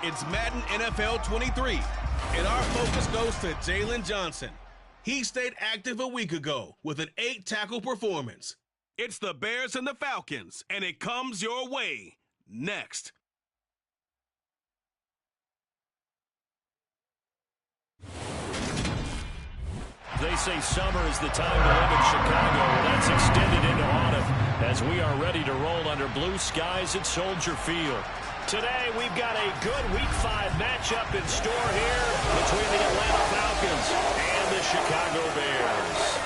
It's Madden NFL 23, and our focus goes to Jalen Johnson. He stayed active a week ago with an 8-tackle performance. It's the Bears and the Falcons, and it comes your way next. They say summer is the time to live in Chicago. Well, that's extended into autumn as we are ready to roll under blue skies at Soldier Field. Today, we've got a good Week 5 matchup in store here between the Atlanta Falcons and the Chicago Bears.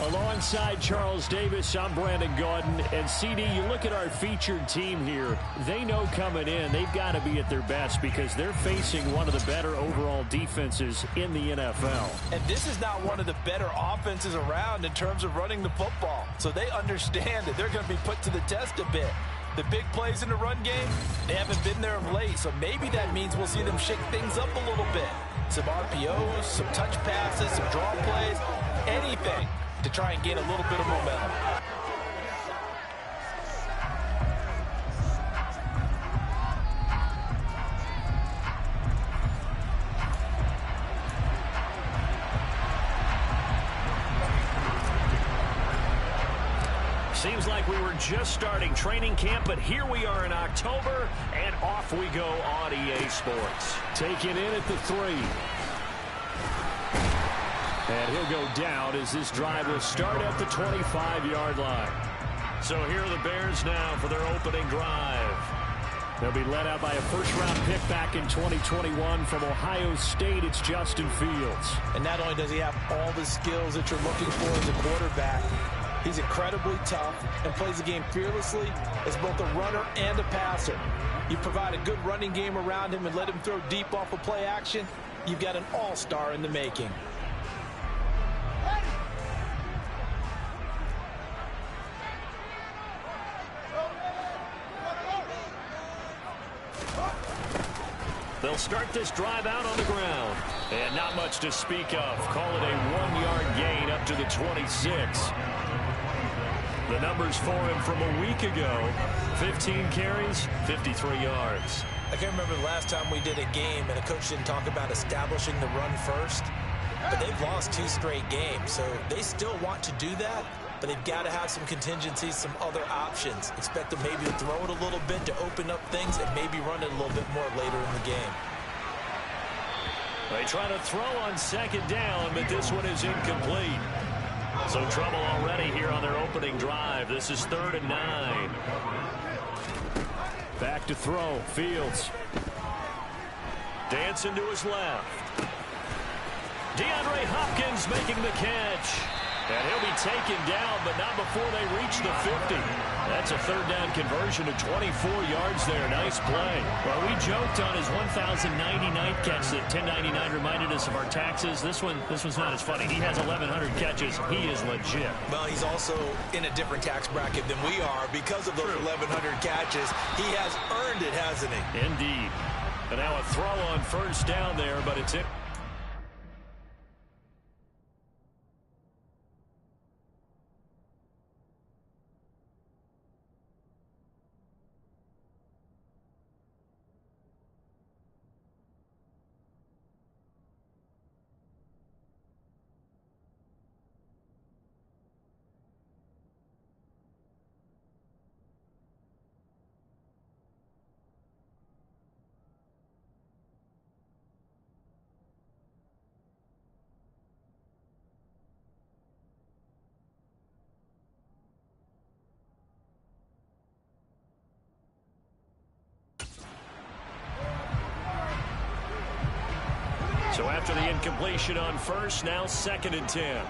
Alongside Charles Davis, I'm Brandon Gaudin. And CD, you look at our featured team here. They know coming in they've got to be at their best because they're facing one of the better overall defenses in the NFL. And this is not one of the better offenses around in terms of running the football. So they understand that they're going to be put to the test a bit. The big plays in the run game, they haven't been there of late. So maybe that means we'll see them shake things up a little bit. Some RPOs, some touch passes, some draw plays, anything to try and gain a little bit of momentum. Seems like we were just starting training camp, but here we are in October, and off we go on EA Sports. Taking in at the 3. And he'll go down as this drive will start at the 25-yard line. So here are the Bears now for their opening drive. They'll be led out by a first-round pick back in 2021 from Ohio State. It's Justin Fields. And not only does he have all the skills that you're looking for as a quarterback, he's incredibly tough and plays the game fearlessly as both a runner and a passer. You provide a good running game around him and let him throw deep off of play action, you've got an all-star in the making. They'll start this drive out on the ground. And not much to speak of. Call it a 1-yard gain up to the 26. The numbers for him from a week ago. 15 carries, 53 yards. I can't remember the last time we did a game and a coach didn't talk about establishing the run first. But they've lost 2 straight games, so they still want to do that. But they've got to have some contingencies, some other options. Expect them maybe to throw it a little bit to open up things and maybe run it a little bit more later in the game. They try to throw on second down, but this one is incomplete. So trouble already here on their opening drive. This is 3rd and 9. Back to throw. Fields. Dancing to his left. DeAndre Hopkins making the catch. And he'll be taken down, but not before they reach the 50. That's a 3rd down conversion to 24 yards there. Nice play. Well, we joked on his 1,099th catch that 1099 reminded us of our taxes. This one's not as funny. He has 1,100 catches. He is legit. Well, he's also in a different tax bracket than we are because of those 1,100 catches. He has earned it, hasn't he? Indeed. And now a throw on first down there, but it's it. So after the incompletion on first, now 2nd and 10.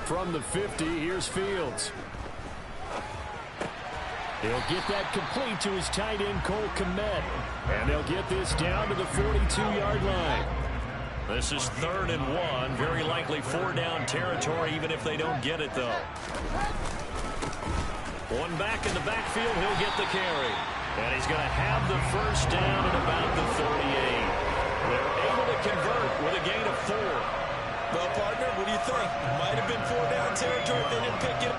From the 50, here's Fields. He'll get that complete to his tight end, Cole Kmet. And they'll get this down to the 42-yard line. This is 3rd and 1. Very likely 4-down territory, even if they don't get it, though. One back in the backfield, he'll get the carry. And he's going to have the first down at about the 38. They're able to convert with a gain of 4. Well, partner, what do you think? Might have been 4-down territory if they didn't pick it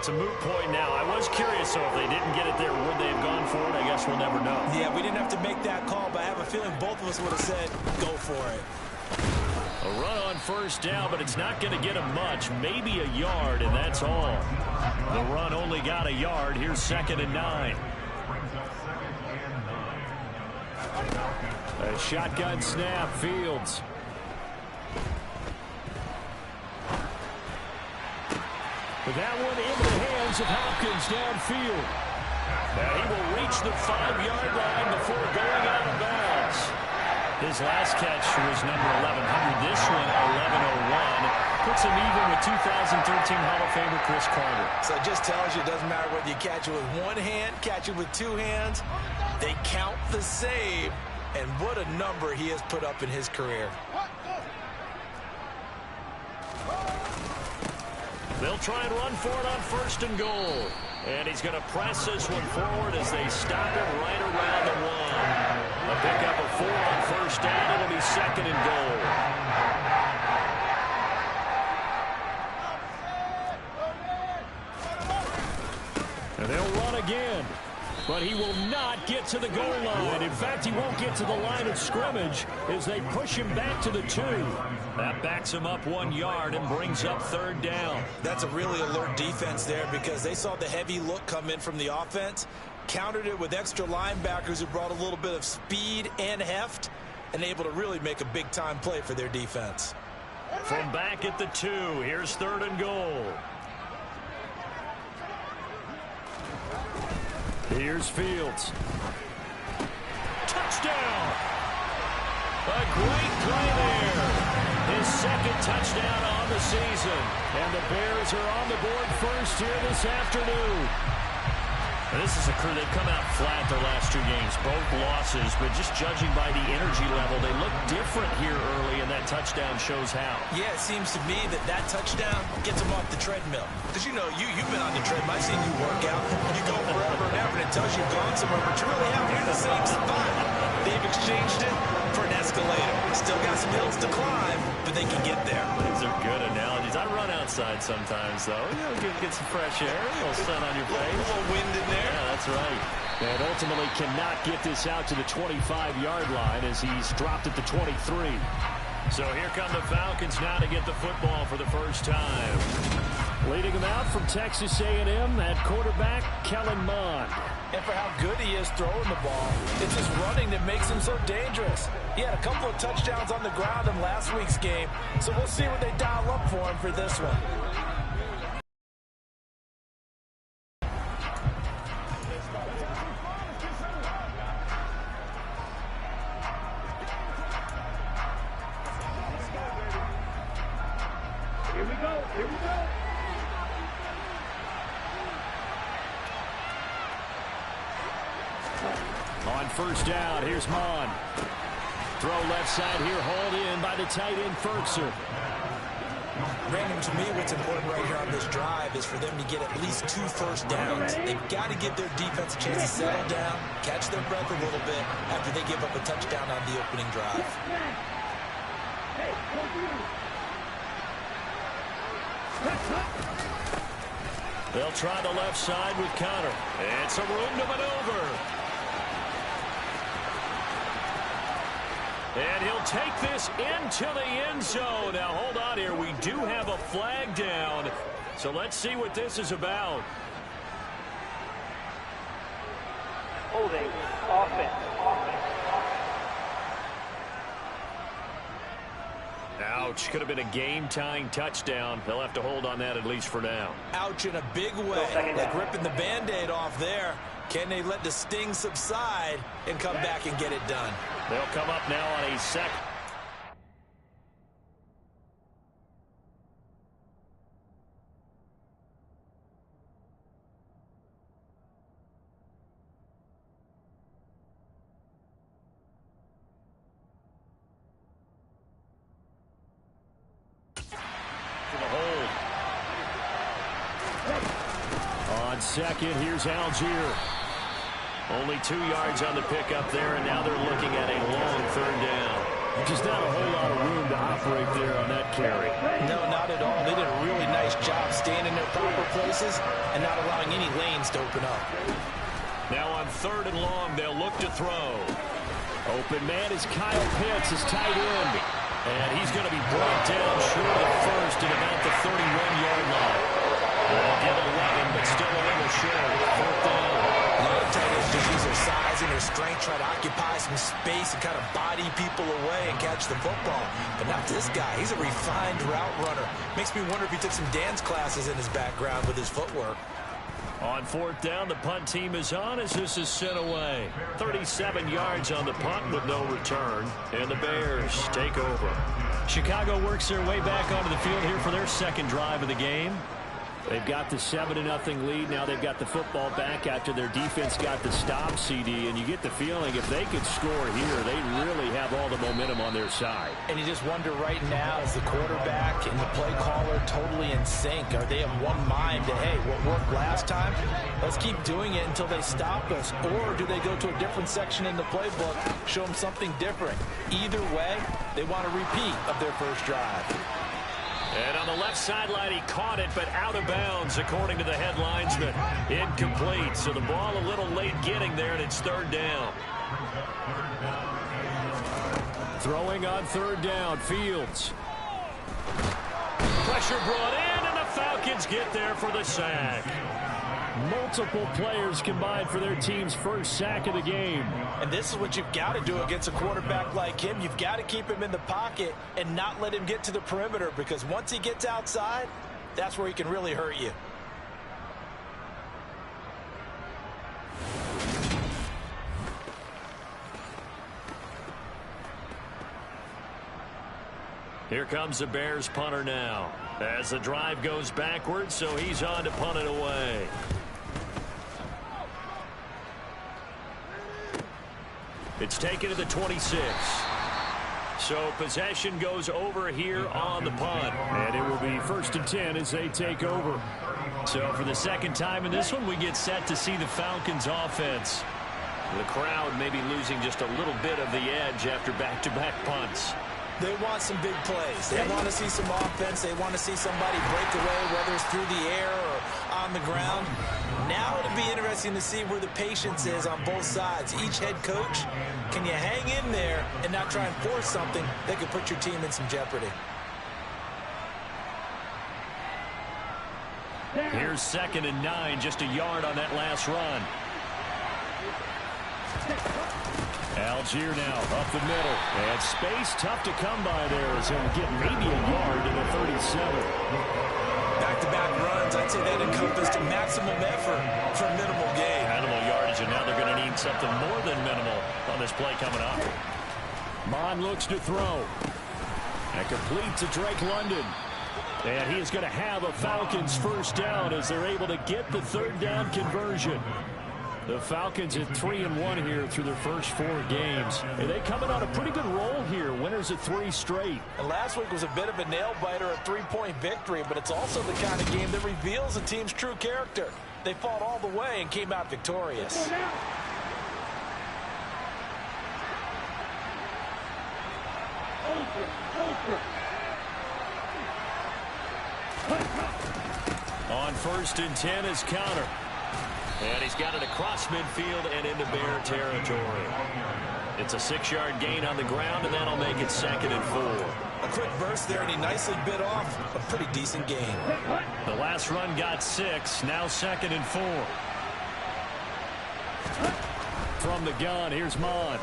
it's a moot point now. I was curious, so if they didn't get it there, would they have gone for it? I guess we'll never know. Yeah, we didn't have to make that call, but I have a feeling both of us would have said, go for it. A run on first down, but it's not going to get him much. Maybe a yard, and that's all. The run only got a yard. Here's 2nd and 9. A shotgun snap, Fields. But that one into the hands of Hopkins downfield. Now he will reach the 5-yard line before going out of bounds. His last catch was number 1100. This one, 1101. Puts him even with 2013 Hall of Famer Chris Carter. So it just tells you it doesn't matter whether you catch it with one hand, catch it with two hands. They count the save, and what a number he has put up in his career. They'll try and run for it on 1st and goal. And he's going to press this one forward as they stop it right around the 1. A pickup of 4 on 1st down. It'll be 2nd and goal. And they'll run again. But he will not get to the goal line. In fact, he won't get to the line of scrimmage as they push him back to the 2. That backs him up 1 yard and brings up 3rd down. That's a really alert defense there because they saw the heavy look come in from the offense, countered it with extra linebackers who brought a little bit of speed and heft, and able to really make a big-time play for their defense. From back at the 2, here's 3rd and goal. Here's Fields. Touchdown! A great play there. His 2nd touchdown on the season. And the Bears are on the board first here this afternoon. This is a crew. They've come out flat their last 2 games, both losses, but just judging by the energy level, they look different here early, and that touchdown shows how. Yeah, it seems to me that touchdown gets them off the treadmill. Because, you know, you've been on the treadmill. I've seen you work out. You go forever and ever, and it tells you you've gone somewhere, but you really haven't. You're in the same spot. They've exchanged it for an escalator. Still got some hills to climb, but they can get there. These are good analogies. I run outside sometimes, though. You know, get some fresh air, a little sun on your face. A little wind in there. Yeah, that's right. And ultimately cannot get this out to the 25-yard line as he's dropped at the 23. So here come the Falcons now to get the football for the first time. Leading them out from Texas A&M at quarterback, Kellen Mond. And for how good he is throwing the ball, it's his running that makes him so dangerous. He had a couple of touchdowns on the ground in last week's game, so we'll see what they dial up for him for this one. Here we go. On first down, here's Mond. Throw left side here, hauled in by the tight end, Ferguson. Brandon, to me, what's important right here on this drive is for them to get at least 2 first downs. They've got to give their defense a chance to settle down, catch their breath a little bit after they give up a touchdown on the opening drive. They'll try the left side with Connor. And some room to maneuver. And he'll take this into the end zone. Now, hold on here. We do have a flag down. So let's see what this is about. Holding offense. Ouch. Could have been a game-tying touchdown. They'll have to hold on that at least for now. Ouch in a big way. Like ripping the Band-Aid off there. Can they let the sting subside and come back and get it done? They'll come up now on a second. On second, here's Algier. Only 2 yards on the pickup there, and now they're looking at a long 3rd down. Just not a whole lot of room to operate there on that carry. No, not at all. They did a really nice job staying in their proper places and not allowing any lanes to open up. Now on 3rd and long, they'll look to throw. Open man is Kyle Pitts, his tight end. And he's going to be brought down short at first at about the 31-yard line. They'll get 11, but still a little short. 4th down. A lot of tight ends just use their size and their strength, try to occupy some space and kind of body people away and catch the football. But not this guy. He's a refined route runner. Makes me wonder if he took some dance classes in his background with his footwork. On 4th down, the punt team is on as this is sent away. 37 yards on the punt with no return. And the Bears take over. Chicago works their way back onto the field here for their second drive of the game. They've got the 7-0 lead. Now they've got the football back after their defense got the stop, CD. And you get the feeling if they could score here, they really have all the momentum on their side. And you just wonder right now, is the quarterback and the play caller totally in sync? Are they in one mind that, hey, what worked last time, let's keep doing it until they stop us? Or do they go to a different section in the playbook, show them something different? Either way, they want a repeat of their first drive. And on the left sideline, he caught it, but out of bounds, according to the headlinesman. Incomplete, so the ball a little late getting there, and it's 3rd down. Throwing on 3rd down, Fields. Pressure brought in, and the Falcons get there for the sack. Multiple players combined for their team's first sack of the game. And this is what you've got to do against a quarterback like him. You've got to keep him in the pocket and not let him get to the perimeter, because once he gets outside, that's where he can really hurt you. Here comes the Bears punter now. As the drive goes backwards, so he's on to punt it away. It's taken to the 26. So possession goes over here on the punt. And it will be 1st and 10 as they take over. So for the second time in this one, we get set to see the Falcons offense. The crowd maybe losing just a little bit of the edge after back-to-back punts. They want some big plays. They want to see some offense. They want to see somebody break away, whether it's through the air or on the ground. Now it'll be interesting to see where the patience is on both sides. Each head coach, can you hang in there and not try and force something that could put your team in some jeopardy? Here's 2nd and 9, just a yard on that last run. Algier now up the middle. And space tough to come by there as he'll get maybe a yard to the 37. Back-to-back runs, I'd say that encompassed maximum effort for minimal gain. Minimal yardage, and now they're going to need something more than minimal on this play coming up. Mon looks to throw. And complete to Drake London. And he is going to have a Falcons first down as they're able to get the 3rd down conversion. The Falcons at 3-1 here through their first 4 games. And they coming on a pretty good roll here. Winners at 3 straight. And last week was a bit of a nail-biter, a 3-point victory, but it's also the kind of game that reveals a team's true character. They fought all the way and came out victorious. On 1st and 10 is Counter. And he's got it across midfield and into Bear territory. It's a 6-yard gain on the ground, and that'll make it 2nd and 4. A quick burst there, and he nicely bit off a pretty decent gain. The last run got 6, now 2nd and 4. From the gun, here's Mon.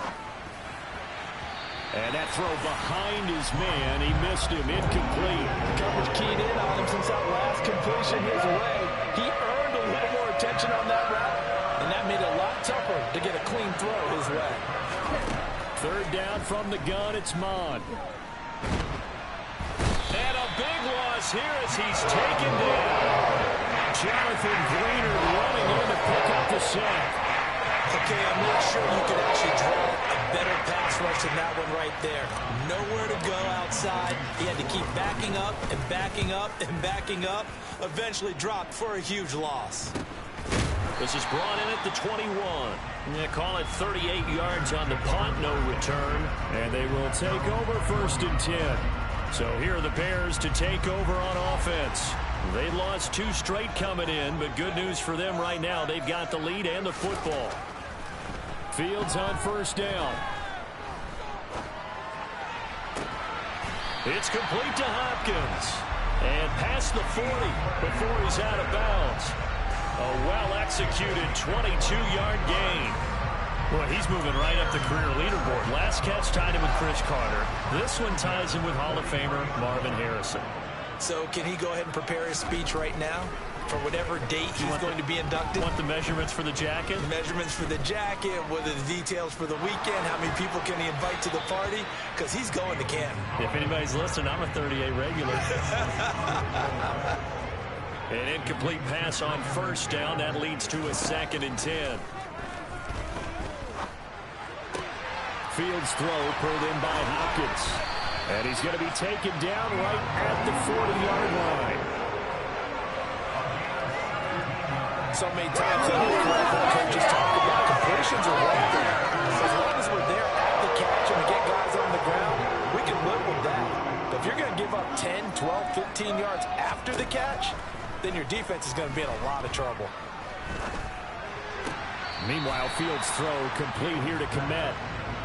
And that throw behind his man, he missed him, incomplete. Coverage keyed in on him since that last completion his way. He earned a little more attention on that route, and that made it a lot tougher to get a clean throw his way. 3rd down from the gun, it's Mon. And a big loss here as he's taken down. Jonathan Greener running in to pick up the sack. Okay, I'm not sure you could actually draw a better pass rush than that one right there. Nowhere to go outside. He had to keep backing up and backing up and backing up. Eventually dropped for a huge loss. This is brought in at the 21. Yeah, call it 38 yards on the punt, no return. And they will take over 1st and 10. So here are the Bears to take over on offense. They lost 2 straight coming in, but good news for them right now. They've got the lead and the football. Fields on 1st down. It's complete to Hopkins. And past the 40 before he's out of bounds. A well-executed 22-yard gain. Boy, he's moving right up the career leaderboard. Last catch tied him with Chris Carter. This one ties him with Hall of Famer Marvin Harrison. So can he go ahead and prepare his speech right now for whatever date he's going to be inducted? Want the measurements for the jacket? Measurements for the jacket, what are the details for the weekend, how many people can he invite to the party? Because he's going to Canton. If anybody's listening, I'm a 38 regular. An incomplete pass on 1st down. That leads to a 2nd and 10. Fields throw pulled in by Hopkins. And he's going to be taken down right at the 40-yard line. So many times I hear coaches talk about completions are right there. As long as we're there at the catch and we get guys on the ground, we can live with that. But if you're going to give up 10, 12, 15 yards after the catch, then your defense is going to be in a lot of trouble. Meanwhile, Fields' throw complete here to Komet.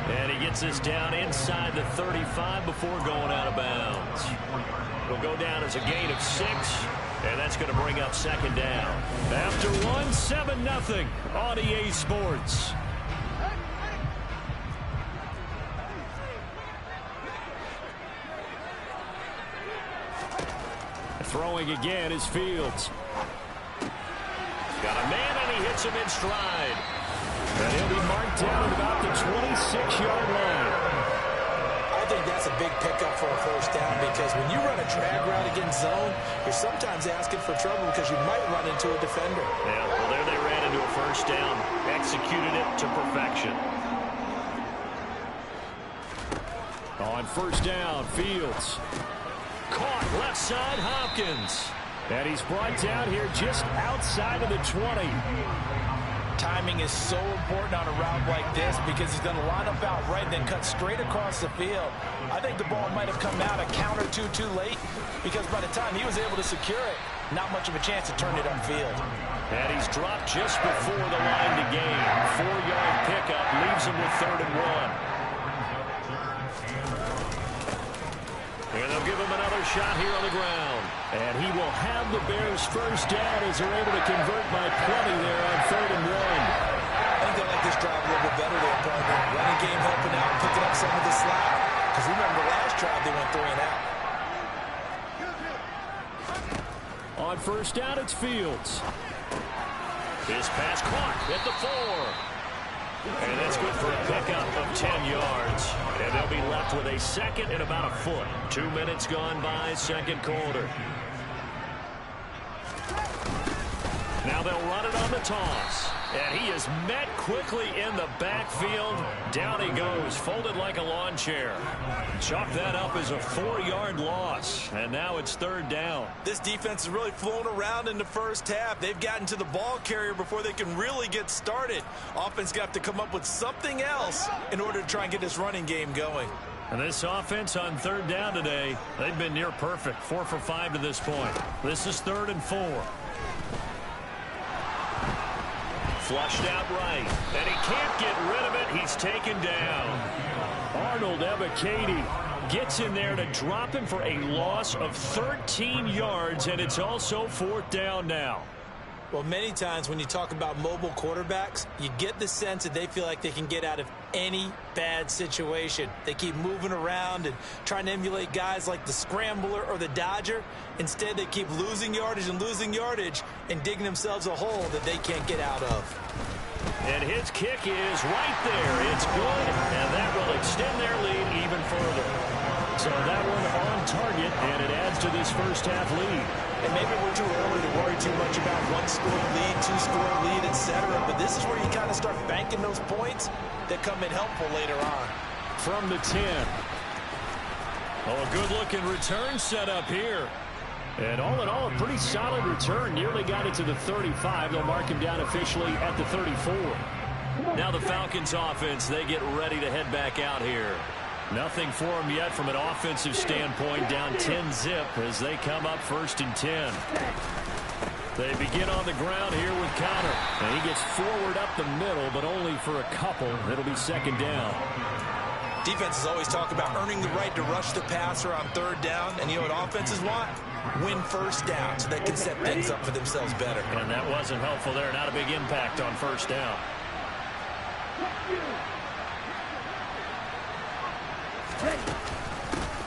And he gets this down inside the 35 before going out of bounds. It'll go down as a gain of 6, and that's going to bring up 2nd down. After 1, 7-0 on EA Sports. Throwing again is Fields. Got a man, and he hits him in stride. And he'll be marked down at about the 26-yard line. I think that's a big pickup for a 1st down because when you run a drag route against zone, you're sometimes asking for trouble because you might run into a defender. Yeah, well, there they ran into a 1st down. Executed it to perfection. On 1st down, Fields. Caught left side, Hopkins. And he's brought down here just outside of the 20. Timing is so important on a route like this because he's going to line up out right and then cut straight across the field. I think the ball might have come out a count or two too late because by the time he was able to secure it, not much of a chance to turn it upfield. And he's dropped just before the line to gain. 4-yard pickup leaves him with 3rd and 1. And they'll give him another shot here on the ground. And he will have the Bears 1st down as they're able to convert by plenty there on 3rd and 1. I think they like this drive a little bit better there, partner. Running game helping out, picking up some of the slack. Because remember, last drive they went 3 and out. On 1st down, it's Fields. This pass caught at the 4. And that's good for a pickup of 10 yards. And they'll be left with a 2nd and about a foot. 2 minutes gone by, 2nd quarter. Now they'll run it on the toss. And he is met quickly in the backfield. Down he goes, folded like a lawn chair. Chalk that up as a 4-yard loss. And now it's 3rd down. This defense has really flown around in the 1st half. They've gotten to the ball carrier before they can really get started. Offense got to come up with something else in order to try and get this running game going. And this offense on 3rd down today, they've been near perfect. 4 for 5 to this point. This is 3rd and 4. Flushed out right, and he can't get rid of it. He's taken down. Arnold Ebiketie gets in there to drop him for a loss of 13 yards, and it's also 4th down now. Well, many times when you talk about mobile quarterbacks, you get the sense that they feel like they can get out of any bad situation. They keep moving around and trying to emulate guys like the Scrambler or the Dodger. Instead, they keep losing yardage and digging themselves a hole that they can't get out of. And his kick is right there. It's good, and that will extend their lead even further. So that one on target, and it adds to this 1st half lead. And maybe we're too early to worry too much about 1-score lead, 2-score lead, etc. But this is where you kind of start banking those points that come in helpful later on. From the 10. Oh, a good-looking return set up here. And all in all, a pretty solid return. Nearly got it to the 35. They'll mark him down officially at the 34. Now the Falcons offense, they get ready to head back out here. Nothing for them yet from an offensive standpoint. Down 10-zip as they come up 1st and 10. They begin on the ground here with Connor. And he gets forward up the middle, but only for a couple. It'll be 2nd down. Defenses always talk about earning the right to rush the passer on 3rd down. And you know what offenses want? Win 1st down so they can set things up for themselves better. And that wasn't helpful there. Not a big impact on 1st down.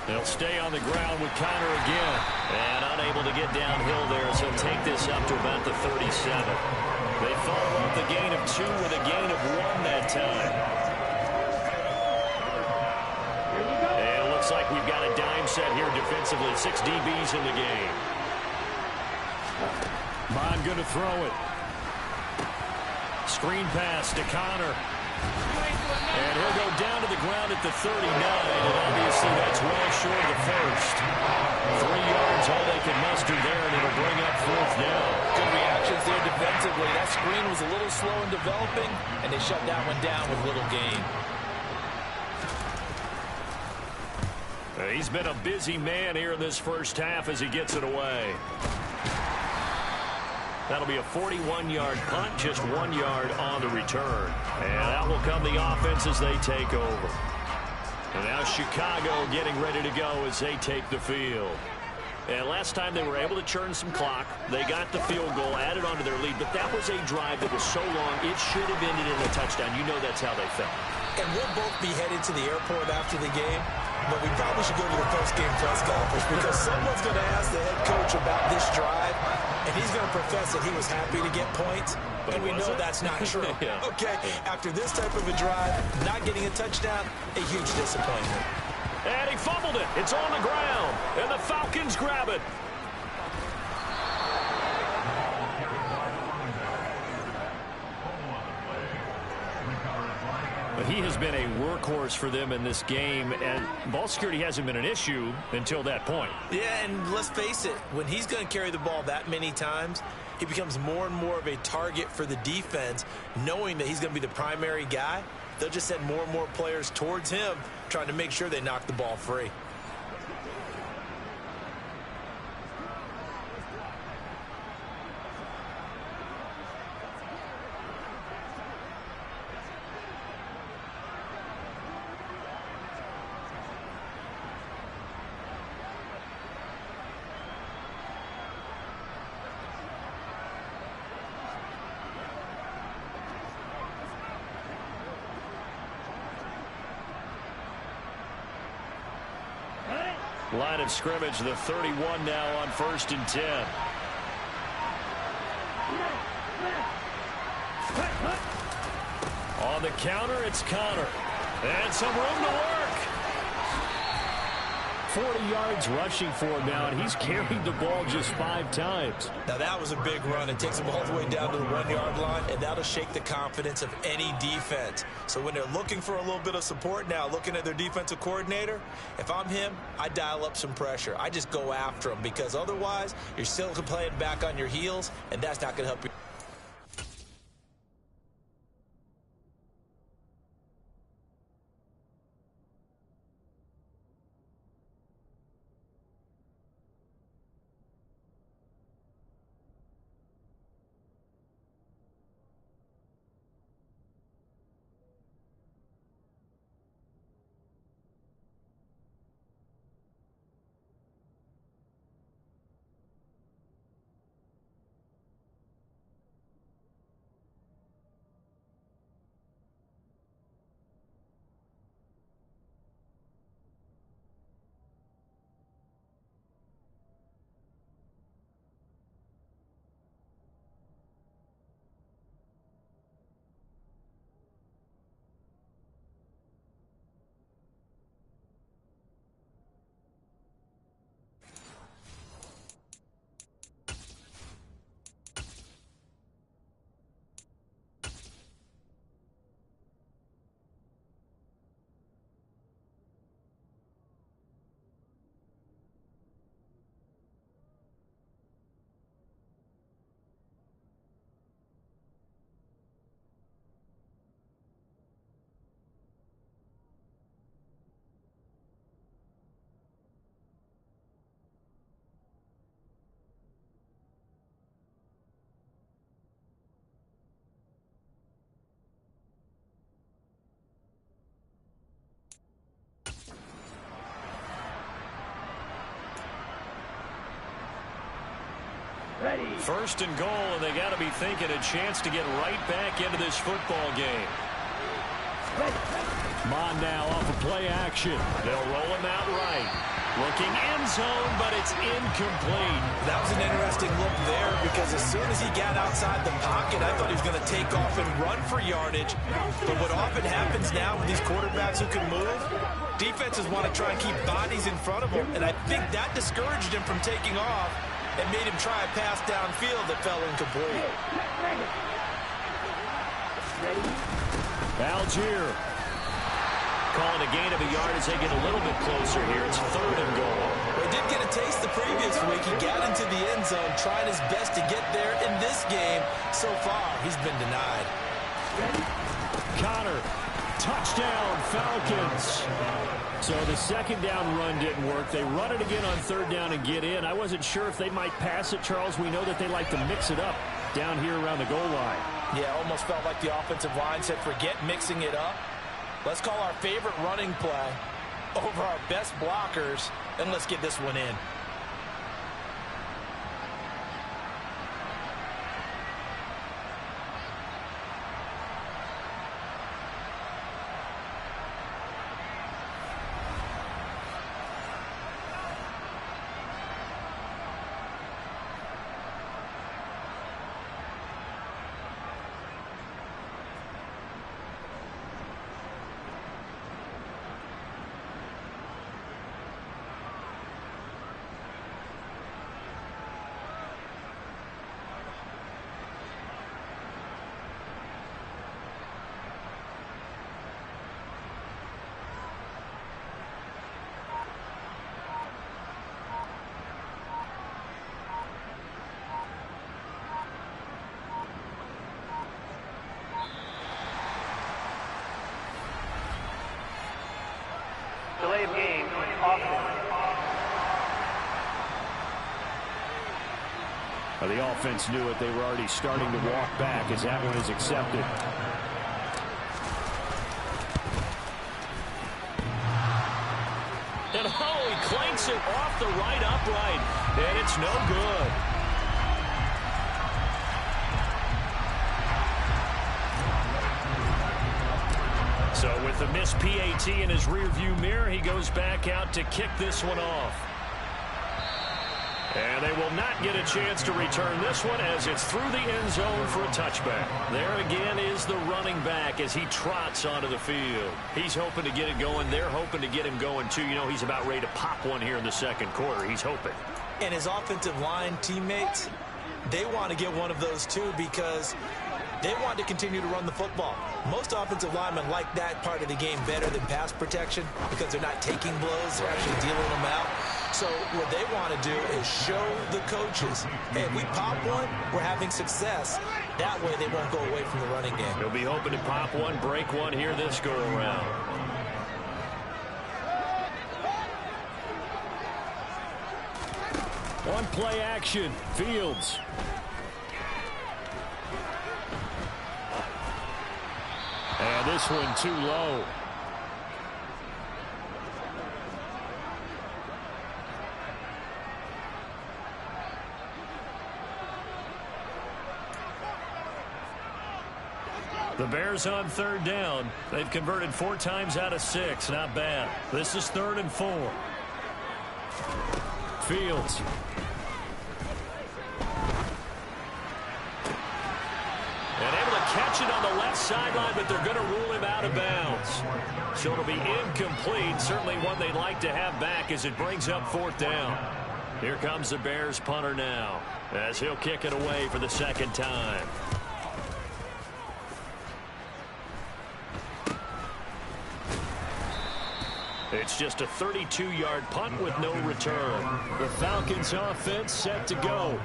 They'll stay on the ground with Connor again. And unable to get downhill there, so take this up to about the 37. They follow up the gain of 2 with a gain of 1 that time. And it looks like we've got a dime set here defensively. 6 DBs in the game. Bond going to throw it. Screen pass to Connor. And he'll go down to the ground at the 39, and obviously that's well short of the 1st. 3 yards, all they can muster there, and it'll bring up 4th down. Good reactions there defensively. That screen was a little slow in developing, and they shut that one down with little gain. He's been a busy man here in this 1st half as he gets it away. That'll be a 41-yard punt, just 1 yard on the return. And out will come the offense as they take over. And now Chicago getting ready to go as they take the field. And last time they were able to churn some clock. They got the field goal, added onto their lead. But that was a drive that was so long, it should have ended in a touchdown. You know that's how they felt. And we'll both be headed to the airport after the game. But we probably should go to the post-game press conference because someone's going to ask the head coach about this drive, and he's going to profess that he was happy to get points, but we know that's not true. Yeah. Okay, after this type of a drive, not getting a touchdown, a huge disappointment. And he fumbled it. It's on the ground, and the Falcons grab it. But he has been a workhorse for them in this game, and ball security hasn't been an issue until that point. Yeah, and let's face it, when he's going to carry the ball that many times, he becomes more and more of a target for the defense, knowing that he's going to be the primary guy. They'll just send more and more players towards him, trying to make sure they knock the ball free. Line of scrimmage, the 31 now on 1st and 10. On the counter, it's Connor. And some room to work. 40 yards rushing for him now, and he's carried the ball just 5 times. Now that was a big run. It takes them all the way down to the 1 yard line, and that'll shake the confidence of any defense. So when they're looking for a little bit of support now, looking at their defensive coordinator, if I'm him, I dial up some pressure. I just go after him because otherwise you're still playing back on your heels, and that's not going to help you. First and goal, and they got to be thinking a chance to get right back into this football game. Mon now off of play action. They'll roll him out right. Looking end zone, but it's incomplete. That was an interesting look there because as soon as he got outside the pocket, I thought he was going to take off and run for yardage. But what often happens now with these quarterbacks who can move, defenses want to try and keep bodies in front of them, and I think that discouraged him from taking off and made him try a pass downfield that fell incomplete. Algier calling a gain of a yard as they get a little bit closer here. It's third and goal. Well, he did get a taste the previous week. He got into the end zone, trying his best to get there in this game. So far, he's been denied. Connor, touchdown, Falcons. So the second down run didn't work. They run it again on third down and get in. I wasn't sure if they might pass it, Charles. We know that they like to mix it up down here around the goal line. Yeah, almost felt like the offensive line said, forget mixing it up. Let's call our favorite running play over our best blockers, and let's get this one in. Delay of game, offense. Well, the offense knew it. They were already starting to walk back as that one is accepted. And he clanks it off the right upright, and it's no good. So with the missed PAT in his rearview mirror, he goes back out to kick this one off. And they will not get a chance to return this one as it's through the end zone for a touchback. There again is the running back as he trots onto the field. He's hoping to get it going. They're hoping to get him going, too. You know, he's about ready to pop one here in the second quarter. He's hoping. And his offensive line teammates, they want to get one of those, too, because they want to continue to run the football. Most offensive linemen like that part of the game better than pass protection because they're not taking blows. They're actually dealing them out. So what they want to do is show the coaches, hey, if we pop one, we're having success. That way they won't go away from the running game. He'll be hoping to pop one, break one here this go-around. On play action, Fields. And this one too low. The Bears on third down. They've converted 4 times out of 6. Not bad. This is 3rd and 4. Fields. And able to catch it on the left sideline, but they're going to rule him out of bounds. So it'll be incomplete. Certainly one they'd like to have back as it brings up 4th down. Here comes the Bears punter now as he'll kick it away for the second time. It's just a 32-yard punt with no return. The Falcons offense set to go.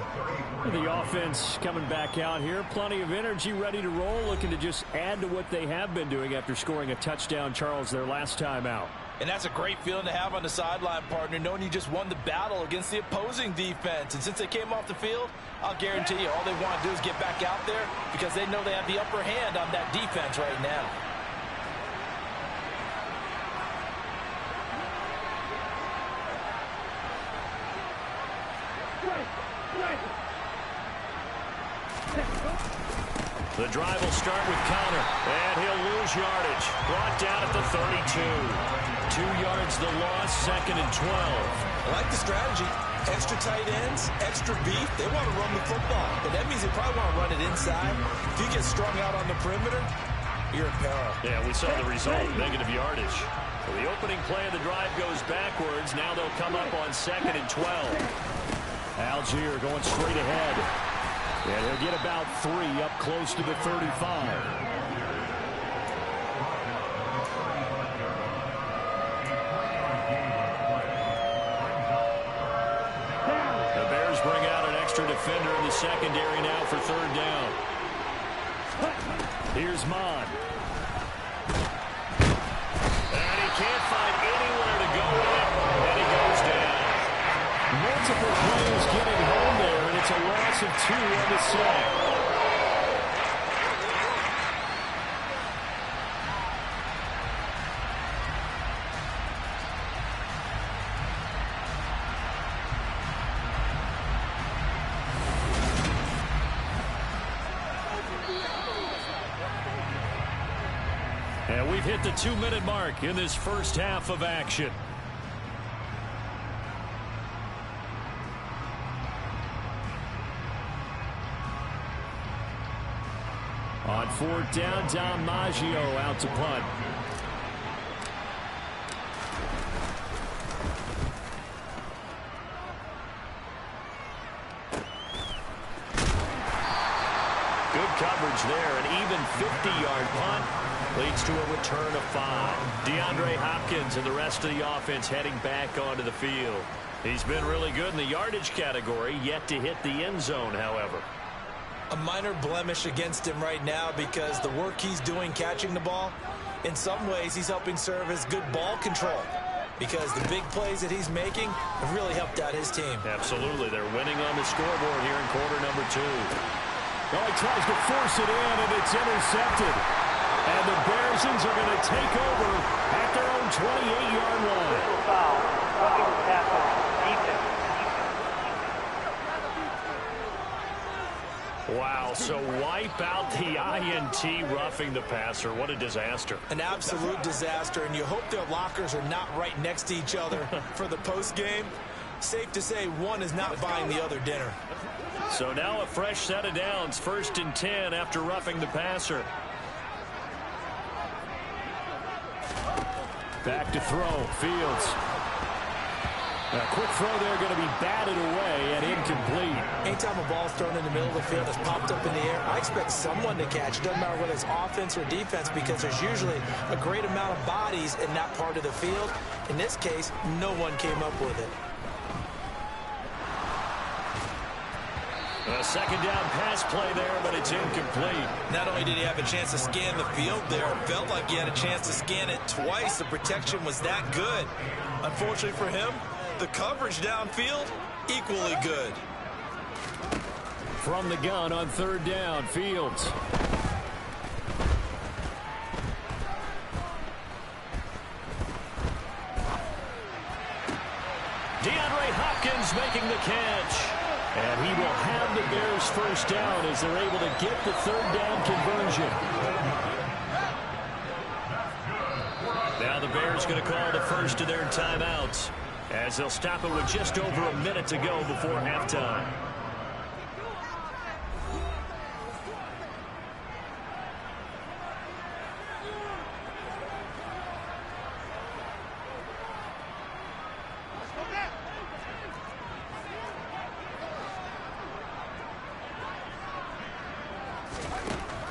The offense coming back out here. Plenty of energy, ready to roll, looking to just add to what they have been doing after scoring a touchdown, Charles, their last time out. And that's a great feeling to have on the sideline, partner, knowing you just won the battle against the opposing defense. And since they came off the field, I'll guarantee you all they want to do is get back out there because they know they have the upper hand on that defense right now. The drive will start with Connor, and he'll lose yardage. Brought down at the 32. 2 yards the loss, 2nd and 12. I like the strategy. Extra tight ends, extra beef. They want to run the football, but that means they probably want to run it inside. If you get strung out on the perimeter, you're in peril. Yeah, we saw the result, negative yardage. So the opening play of the drive goes backwards. Now they'll come up on 2nd and 12. Algier going straight ahead. And he'll get about 3 up close to the 35. The Bears bring out an extra defender in the secondary now for 3rd down. Here's Mon. And he can't find anywhere to go with it, and he goes down. Multiple players getting home there, and it's a loss of 2 on the sack. And we've hit the 2-minute mark in this first half of action. On 4th down, Dom Maggio out to punt. Good coverage there, an even 50-yard punt. Leads to a return of 5. DeAndre Hopkins and the rest of the offense heading back onto the field. He's been really good in the yardage category, yet to hit the end zone, however. A minor blemish against him right now because the work he's doing catching the ball, in some ways he's helping serve as good ball control because the big plays that he's making have really helped out his team. Absolutely. They're winning on the scoreboard here in quarter number 2. Well, he tries to force it in, and it's intercepted. And the Bearsons are going to take over at their own 28-yard line. Foul. Roughing the tackle. Defense. Wow, so wipe out the INT roughing the passer. What a disaster. An absolute disaster, and you hope their lockers are not right next to each other for the postgame. Safe to say one is not buying the other dinner. So now a fresh set of downs, 1st and 10 after roughing the passer. Back to throw, Fields. A quick throw there going to be batted away and incomplete. Anytime a ball's thrown in the middle of the field that's popped up in the air, I expect someone to catch. It doesn't matter whether it's offense or defense because there's usually a great amount of bodies in that part of the field. In this case, no one came up with it. A 2nd down pass play there, but it's incomplete. Not only did he have a chance to scan the field there, it felt like he had a chance to scan it twice. The protection was that good. Unfortunately for him, the coverage downfield, equally good. From the gun on 3rd down, Fields. DeAndre Hopkins making the catch. And he will have the Bears 1st down as they're able to get the 3rd down conversion. Now the Bears going to call the first of their timeouts as they'll stop it with just over a minute to go before halftime.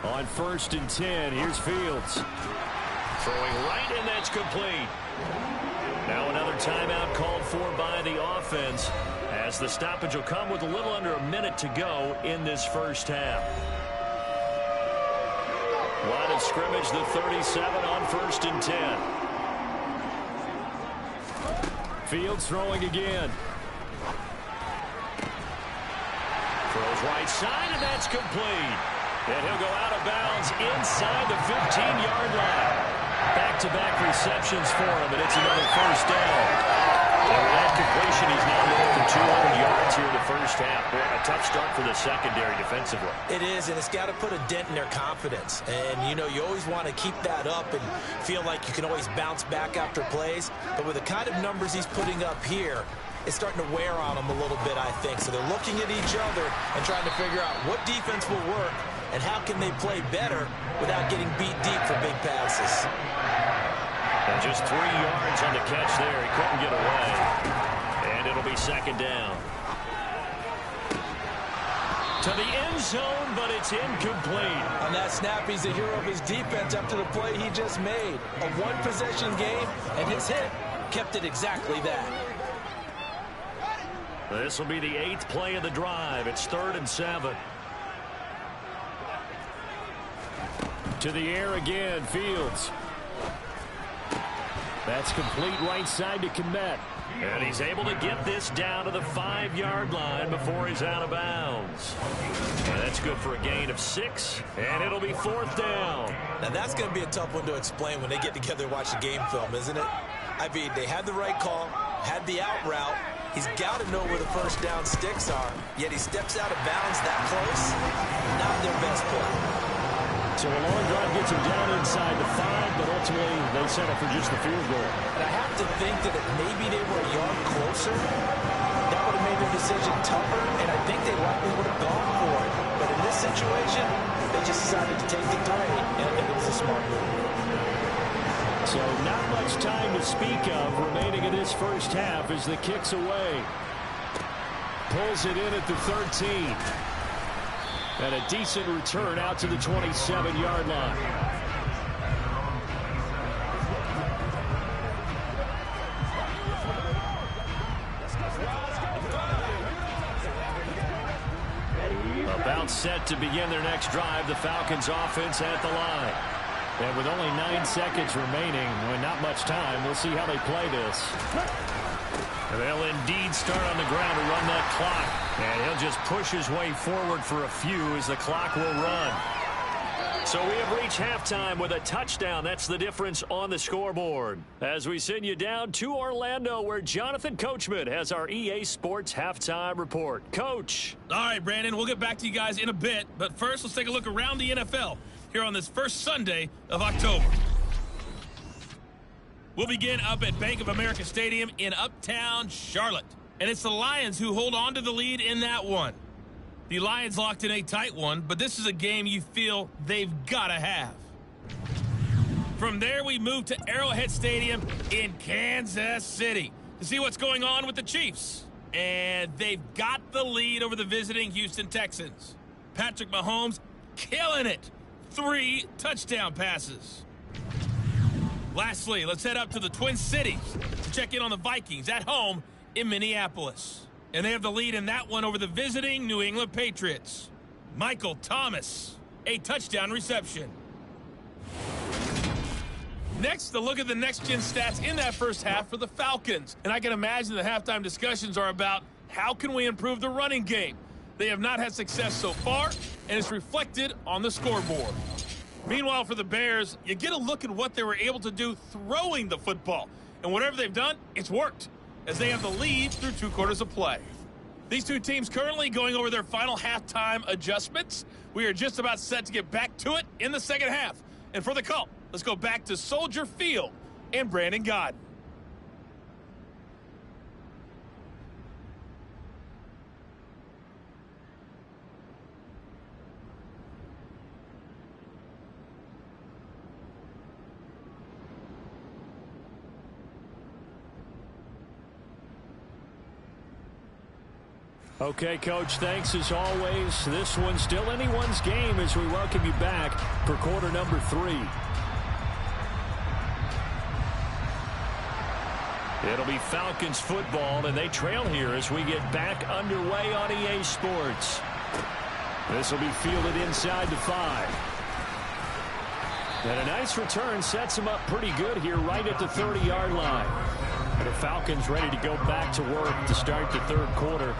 On 1st and 10, here's Fields. Throwing right, and that's complete. Now another timeout called for by the offense as the stoppage will come with a little under a minute to go in this first half. Line of scrimmage, the 37 on 1st and 10. Fields throwing again. Throws right side, and that's complete. And he'll go out of bounds inside the 15-yard line. Back-to-back receptions for him, and it's another 1st down. And with that completion, he's now looking for 200 yards here in the first half. Boy, a tough start for the secondary defensively. It is, and it's got to put a dent in their confidence. And, you know, you always want to keep that up and feel like you can always bounce back after plays. But with the kind of numbers he's putting up here, it's starting to wear on them a little bit, I think. So they're looking at each other and trying to figure out what defense will work and how can they play better without getting beat deep for big passes. And just 3 yards on the catch there. He couldn't get away. And it'll be second down. To the end zone, but it's incomplete. On that snap, he's the hero of his defense after the play he just made. A one-possession game, and his hit kept it exactly that. This will be the 8th play of the drive. It's 3rd and 7. To the air again, Fields. That's complete right side to Kmet. And he's able to get this down to the 5-yard line before he's out of bounds. And that's good for a gain of 6. And it'll be 4th down. Now that's going to be a tough one to explain when they get together and watch the game film, isn't it? I mean, they had the right call, had the out route. He's got to know where the first down sticks are, yet he steps out of bounds that close. Not their best play. So a long drive gets him down inside the 5, but ultimately they settle for just the field goal. And I have to think that if maybe they were a yard closer, that would have made their decision tougher, and I think they likely would have gone for it. But in this situation, they just decided to take the 3, and I think it was a smart move. So not much time to speak of remaining in this first half as the kick's away. Pulls it in at the 13. And a decent return out to the 27-yard line. About set to begin their next drive, the Falcons offense at the line. And with only 9 seconds remaining, not much time, we'll see how they play this. They'll indeed start on the ground to run that clock. And he'll just push his way forward for a few as the clock will run. So we have reached halftime with a touchdown. That's the difference on the scoreboard. As we send you down to Orlando, where Jonathan Coachman has our EA Sports halftime report. Coach. All right, Brandon, we'll get back to you guys in a bit. But first, let's take a look around the NFL here on this first Sunday of October. We'll begin up at Bank of America Stadium in Uptown Charlotte. And it's the Lions who hold on to the lead in that one. The Lions locked in a tight one, but this is a game you feel they've got to have. From there, we move to Arrowhead Stadium in Kansas City to see what's going on with the Chiefs. And they've got the lead over the visiting Houston Texans. Patrick Mahomes killing it. 3 touchdown passes. Lastly, let's head up to the Twin Cities to check in on the Vikings at home in Minneapolis. And they have the lead in that one over the visiting New England Patriots. Michael Thomas, a touchdown reception. Next, a look at the next-gen stats in that first half for the Falcons. And I can imagine the halftime discussions are about how can we improve the running game. They have not had success so far, and it's reflected on the scoreboard. Meanwhile, for the Bears, you get a look at what they were able to do throwing the football. And whatever they've done, it's worked, as they have the lead through 2 quarters of play. These two teams currently going over their final halftime adjustments. We are just about set to get back to it in the second half. And for the call, let's go back to Soldier Field and Brandon Godden. Okay, Coach, thanks as always. This one's still anyone's game as we welcome you back for quarter number 3. It'll be Falcons football, and they trail here as we get back underway on EA Sports. This will be fielded inside the 5. And a nice return sets them up pretty good here right at the 30-yard line. The Falcons ready to go back to work to start the third quarter.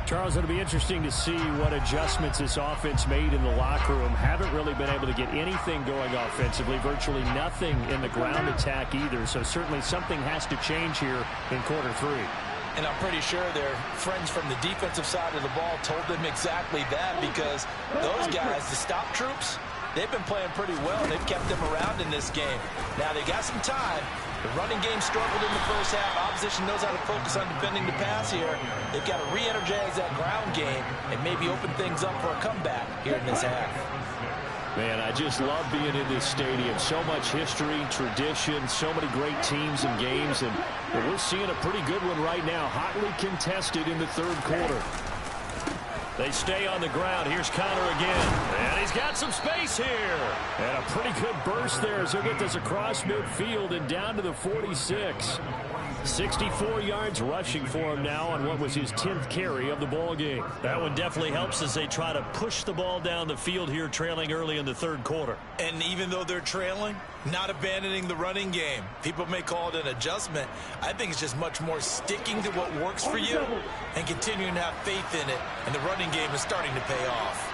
Charles, it'll be interesting to see what adjustments this offense made in the locker room. Haven't really been able to get anything going offensively, virtually nothing in the ground attack either. So certainly something has to change here in quarter 3. And I'm pretty sure their friends from the defensive side of the ball told them exactly that, because those guys, the stop troops, they've been playing pretty well. They've kept them around in this game. Now they got some time. The running game struggled in the first half. Opposition knows how to focus on defending the pass here. They've got to re-energize that ground game and maybe open things up for a comeback here in this half. Man, I just love being in this stadium. So much history, tradition, so many great teams and games. And we're seeing a pretty good one right now. Hotly contested in the third quarter. They stay on the ground. Here's Connor again. And he's got some space here. And a pretty good burst there as he'll get this across midfield and down to the 46. 64 yards rushing for him now on what was his 10th carry of the ball game. That one definitely helps as they try to push the ball down the field here, trailing early in the third quarter. And even though they're trailing, not abandoning the running game. People may call it an adjustment. I think it's just much more sticking to what works for you and continuing to have faith in it. And the running game is starting to pay off.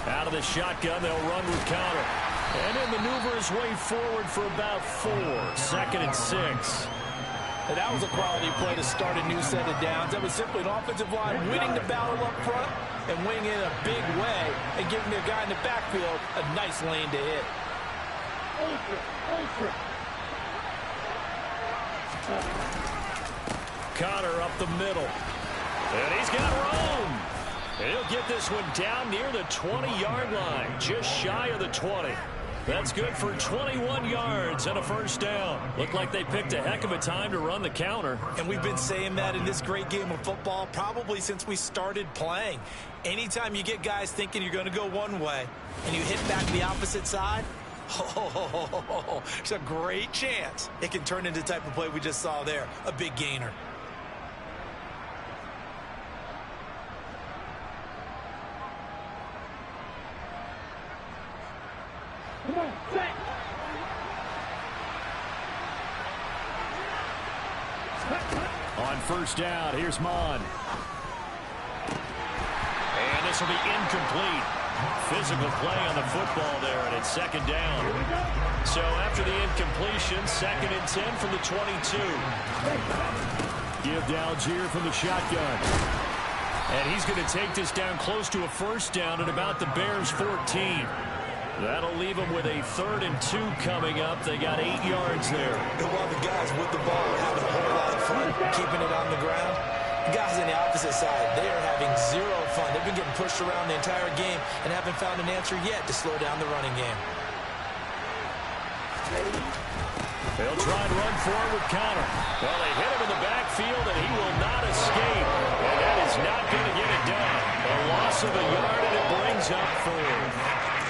Out of the shotgun, they'll run with Connor. And he'll maneuver his way forward for about 4. 2nd and 6. And that was a quality play to start a new set of downs. That was simply an offensive line winning the battle up front and winning in a big way and giving their guy in the backfield a nice lane to hit. Connor up the middle. And he's got room. And he'll get this one down near the 20-yard line, just shy of the 20. That's good for 21 yards and a first down. Looked like they picked a heck of a time to run the counter. And we've been saying that in this great game of football probably since we started playing. Anytime you get guys thinking you're going to go one way and you hit back the opposite side, it's a great chance it can turn into the type of play we just saw there, a big gainer. On first down, here's Mon. And this will be incomplete. Physical play on the football there, and it's 2nd down. So after the incompletion, 2nd and 10 from the 22. Give to Algier from the shotgun. And he's going to take this down close to a first down at about the Bears' 14. That'll leave them with a 3rd and 2 coming up. They got 8 yards there. And while the guys with the ball are having a whole lot of fun keeping it on the ground, the guys on the opposite side, they are having zero fun. They've been getting pushed around the entire game and haven't found an answer yet to slow down the running game. They'll try and run forward with Connor. Well, they hit him in the backfield, and he will not escape. And that is not going to get it done. A loss of a yard, and it brings up 4.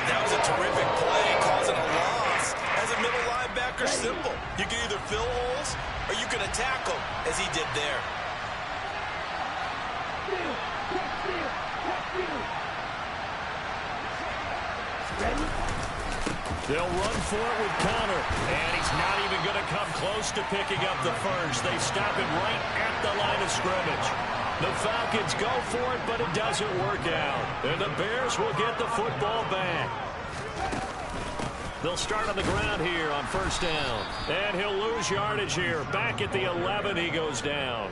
That was a terrific play, causing a loss. As a middle linebacker, simple. You can either fill holes or you can attack them, as he did there. They'll run for it with Connor. And he's not even going to come close to picking up the first. They stop him right at the line of scrimmage. The Falcons go for it, but it doesn't work out. And the Bears will get the football back. They'll start on the ground here on first down. And he'll lose yardage here. Back at the 11, he goes down.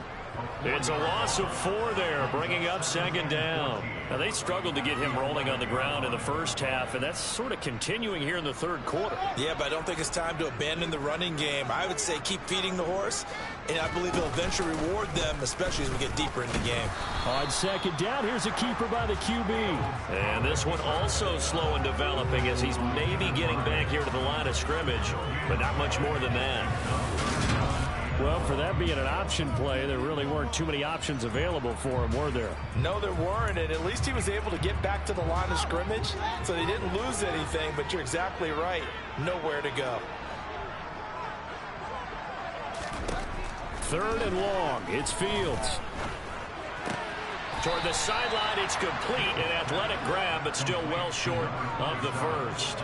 It's a loss of 4 there, bringing up 2nd down. Now, they struggled to get him rolling on the ground in the first half, and that's sort of continuing here in the third quarter. Yeah, but I don't think it's time to abandon the running game. I would say keep feeding the horse, and I believe he'll eventually reward them, especially as we get deeper in the game. On 2nd down, here's a keeper by the QB. And this one also slow in developing as he's maybe getting back here to the line of scrimmage, but not much more than that. Well, for that being an option play, there really weren't too many options available for him, were there? No, there weren't, and at least he was able to get back to the line of scrimmage, so they didn't lose anything, but you're exactly right. Nowhere to go. 3rd and long. It's Fields. Toward the sideline, it's complete. An athletic grab, but still well short of the first.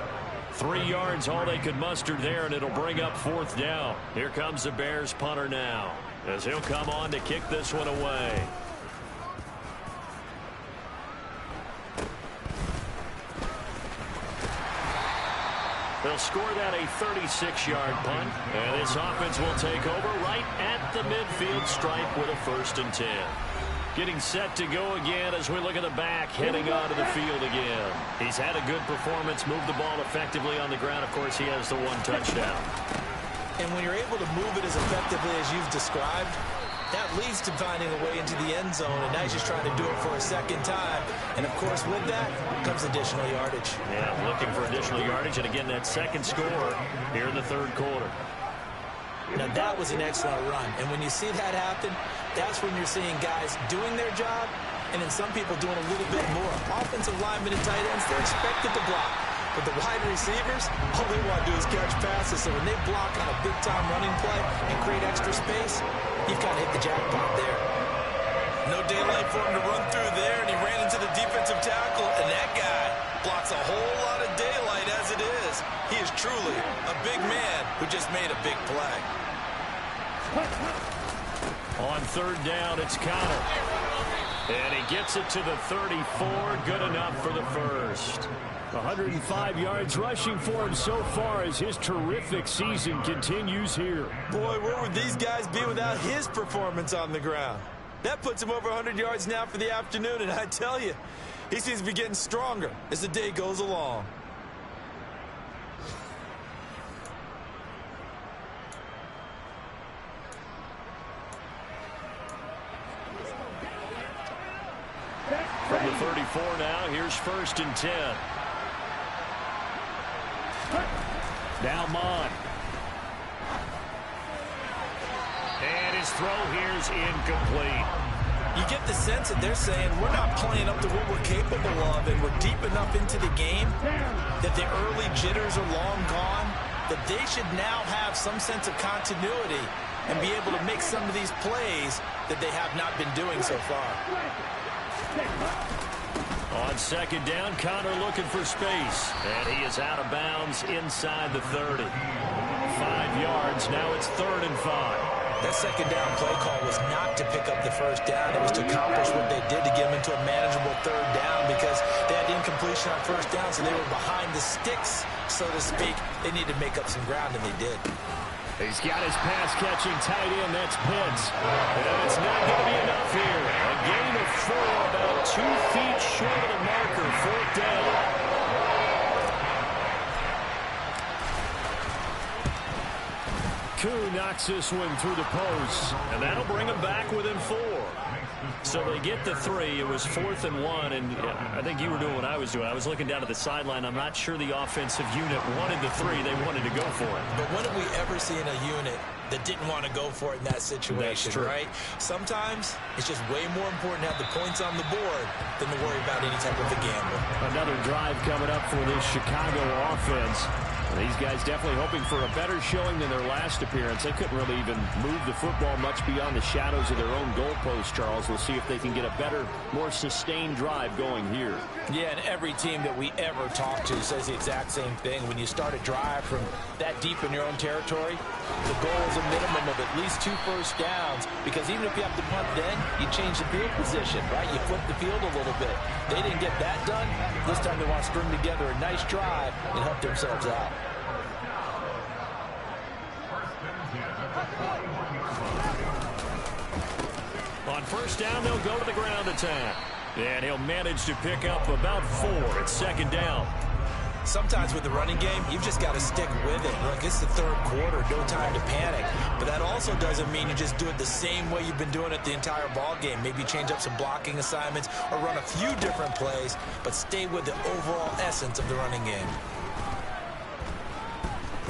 3 yards, all they could muster there, and it'll bring up 4th down. Here comes the Bears punter now, as he'll come on to kick this one away. They'll score that a 36-yard punt, and this offense will take over right at the midfield stripe with a 1st and 10. Getting set to go again as we look at the back, heading onto the field again. He's had a good performance, moved the ball effectively on the ground. Of course, he has the 1 touchdown. And when you're able to move it as effectively as you've described, that leads to finding a way into the end zone, and now he's just trying to do it for a 2nd time. And, of course, with that comes additional yardage. Yeah, looking for additional yardage, and again, that 2nd score here in the 3rd quarter. Now, that was an excellent run, and when you see that happen, that's when you're seeing guys doing their job, and then some people doing a little bit more. Offensive linemen and tight ends, they're expected to block. But the wide receivers, all they want to do is catch passes. So when they block on a big-time running play and create extra space, you've got to hit the jackpot there. No daylight for him to run through there, and he ran into the defensive tackle, and that guy blocks a whole lot of daylight as it is. He is truly a big man who just made a big play. On 3rd down, it's Connor. And he gets it to the 34. Good enough for the 1st. 105 yards rushing for him so far as his terrific season continues here. Boy, where would these guys be without his performance on the ground? That puts him over 100 yards now for the afternoon, and I tell you, he seems to be getting stronger as the day goes along. From the 34 now, here's 1st and 10. Now Mon. And his throw here's incomplete. You get the sense that they're saying we're not playing up to what we're capable of, and we're deep enough into the game that the early jitters are long gone, that they should now have some sense of continuity and be able to make some of these plays that they have not been doing so far. On 2nd down, Connor looking for space. And he is out of bounds inside the 30. 5 yards, now it's 3rd and 5. That 2nd down play call was not to pick up the 1st down. It was to accomplish what they did to get them into a manageable 3rd down because they had incompletion on 1st down, so they were behind the sticks, so to speak. They needed to make up some ground, and they did. He's got his pass-catching tight end. That's Pitts. And it's not going to be enough here. A gain of 4, about 2 feet short of the marker. 4th down. Koo knocks this one through the post. And that'll bring him back within 4. So they get the 3. It was 4th and 1, and I think you were doing what I was doing. I was looking down at the sideline. I'm not sure the offensive unit wanted the 3. They wanted to go for it. But when have we ever seen a unit that didn't want to go for it in that situation, right? Sometimes it's just way more important to have the points on the board than to worry about any type of a gamble. Another drive coming up for this Chicago offense. These guys definitely hoping for a better showing than their last appearance. They couldn't really even move the football much beyond the shadows of their own goalpost, Charles. We'll see if they can get a better, more sustained drive going here. Yeah, and every team that we ever talk to says the exact same thing. When you start a drive from that deep in your own territory, the goal is a minimum of at least 2 first downs, because even if you have to punt then, you change the field position, right? You flip the field a little bit. They didn't get that done. This time they want to string together a nice drive and help themselves out. On 1st down, they'll go to the ground attack. And he'll manage to pick up about 4 at 2nd down. Sometimes with the running game, you've just got to stick with it. Look, it's the 3rd quarter, no time to panic. But that also doesn't mean you just do it the same way you've been doing it the entire ball game. Maybe change up some blocking assignments or run a few different plays, but stay with the overall essence of the running game.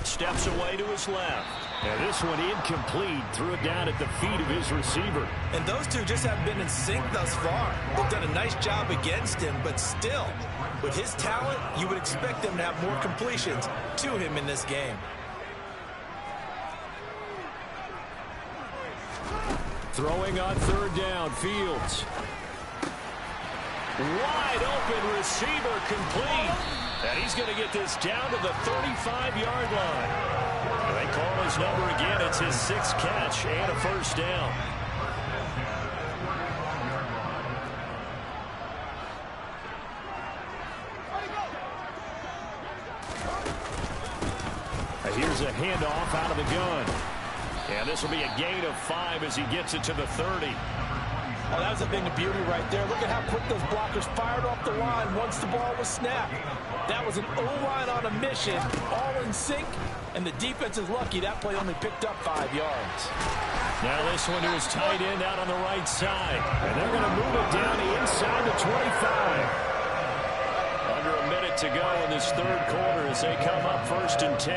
Steps away to his left. And this one incomplete. Threw it down at the feet of his receiver. And those two just haven't been in sync thus far. They've done a nice job against him, but still, with his talent, you would expect them to have more completions to him in this game. Throwing on 3rd down, Fields. Wide open receiver complete. And he's going to get this down to the 35-yard line. They call his number again. It's his 6th catch and a first down. Here's a handoff out of the gun. And this will be a gain of 5 as he gets it to the 30. Oh, that was a thing of beauty right there. Look at how quick those blockers fired off the line once the ball was snapped. That was an O-line on a mission, all in sync, and the defense is lucky that play only picked up 5 yards. Now this one to his tight end out on the right side. And they're going to move it down inside the 25. Under a minute to go in this third quarter as they come up 1st and 10.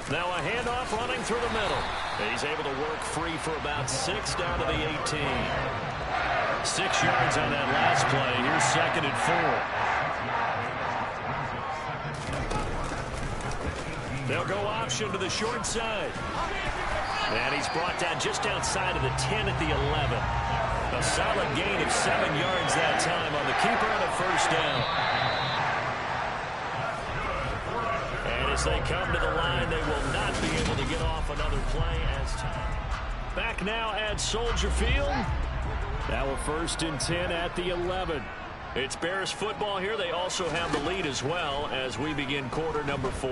Now a handoff running through the middle. He's able to work free for about 6 down to the 18. 6 yards on that last play. Here's 2nd and 4. They'll go option to the short side. And he's brought down just outside of the 10 at the 11. A solid gain of 7 yards that time on the keeper and a first down. And as they come to the line, they will not be able to get off another play as time. Back now at Soldier Field. Now a 1st and 10 at the 11. It's Bears football here. They also have the lead as well as we begin quarter number 4.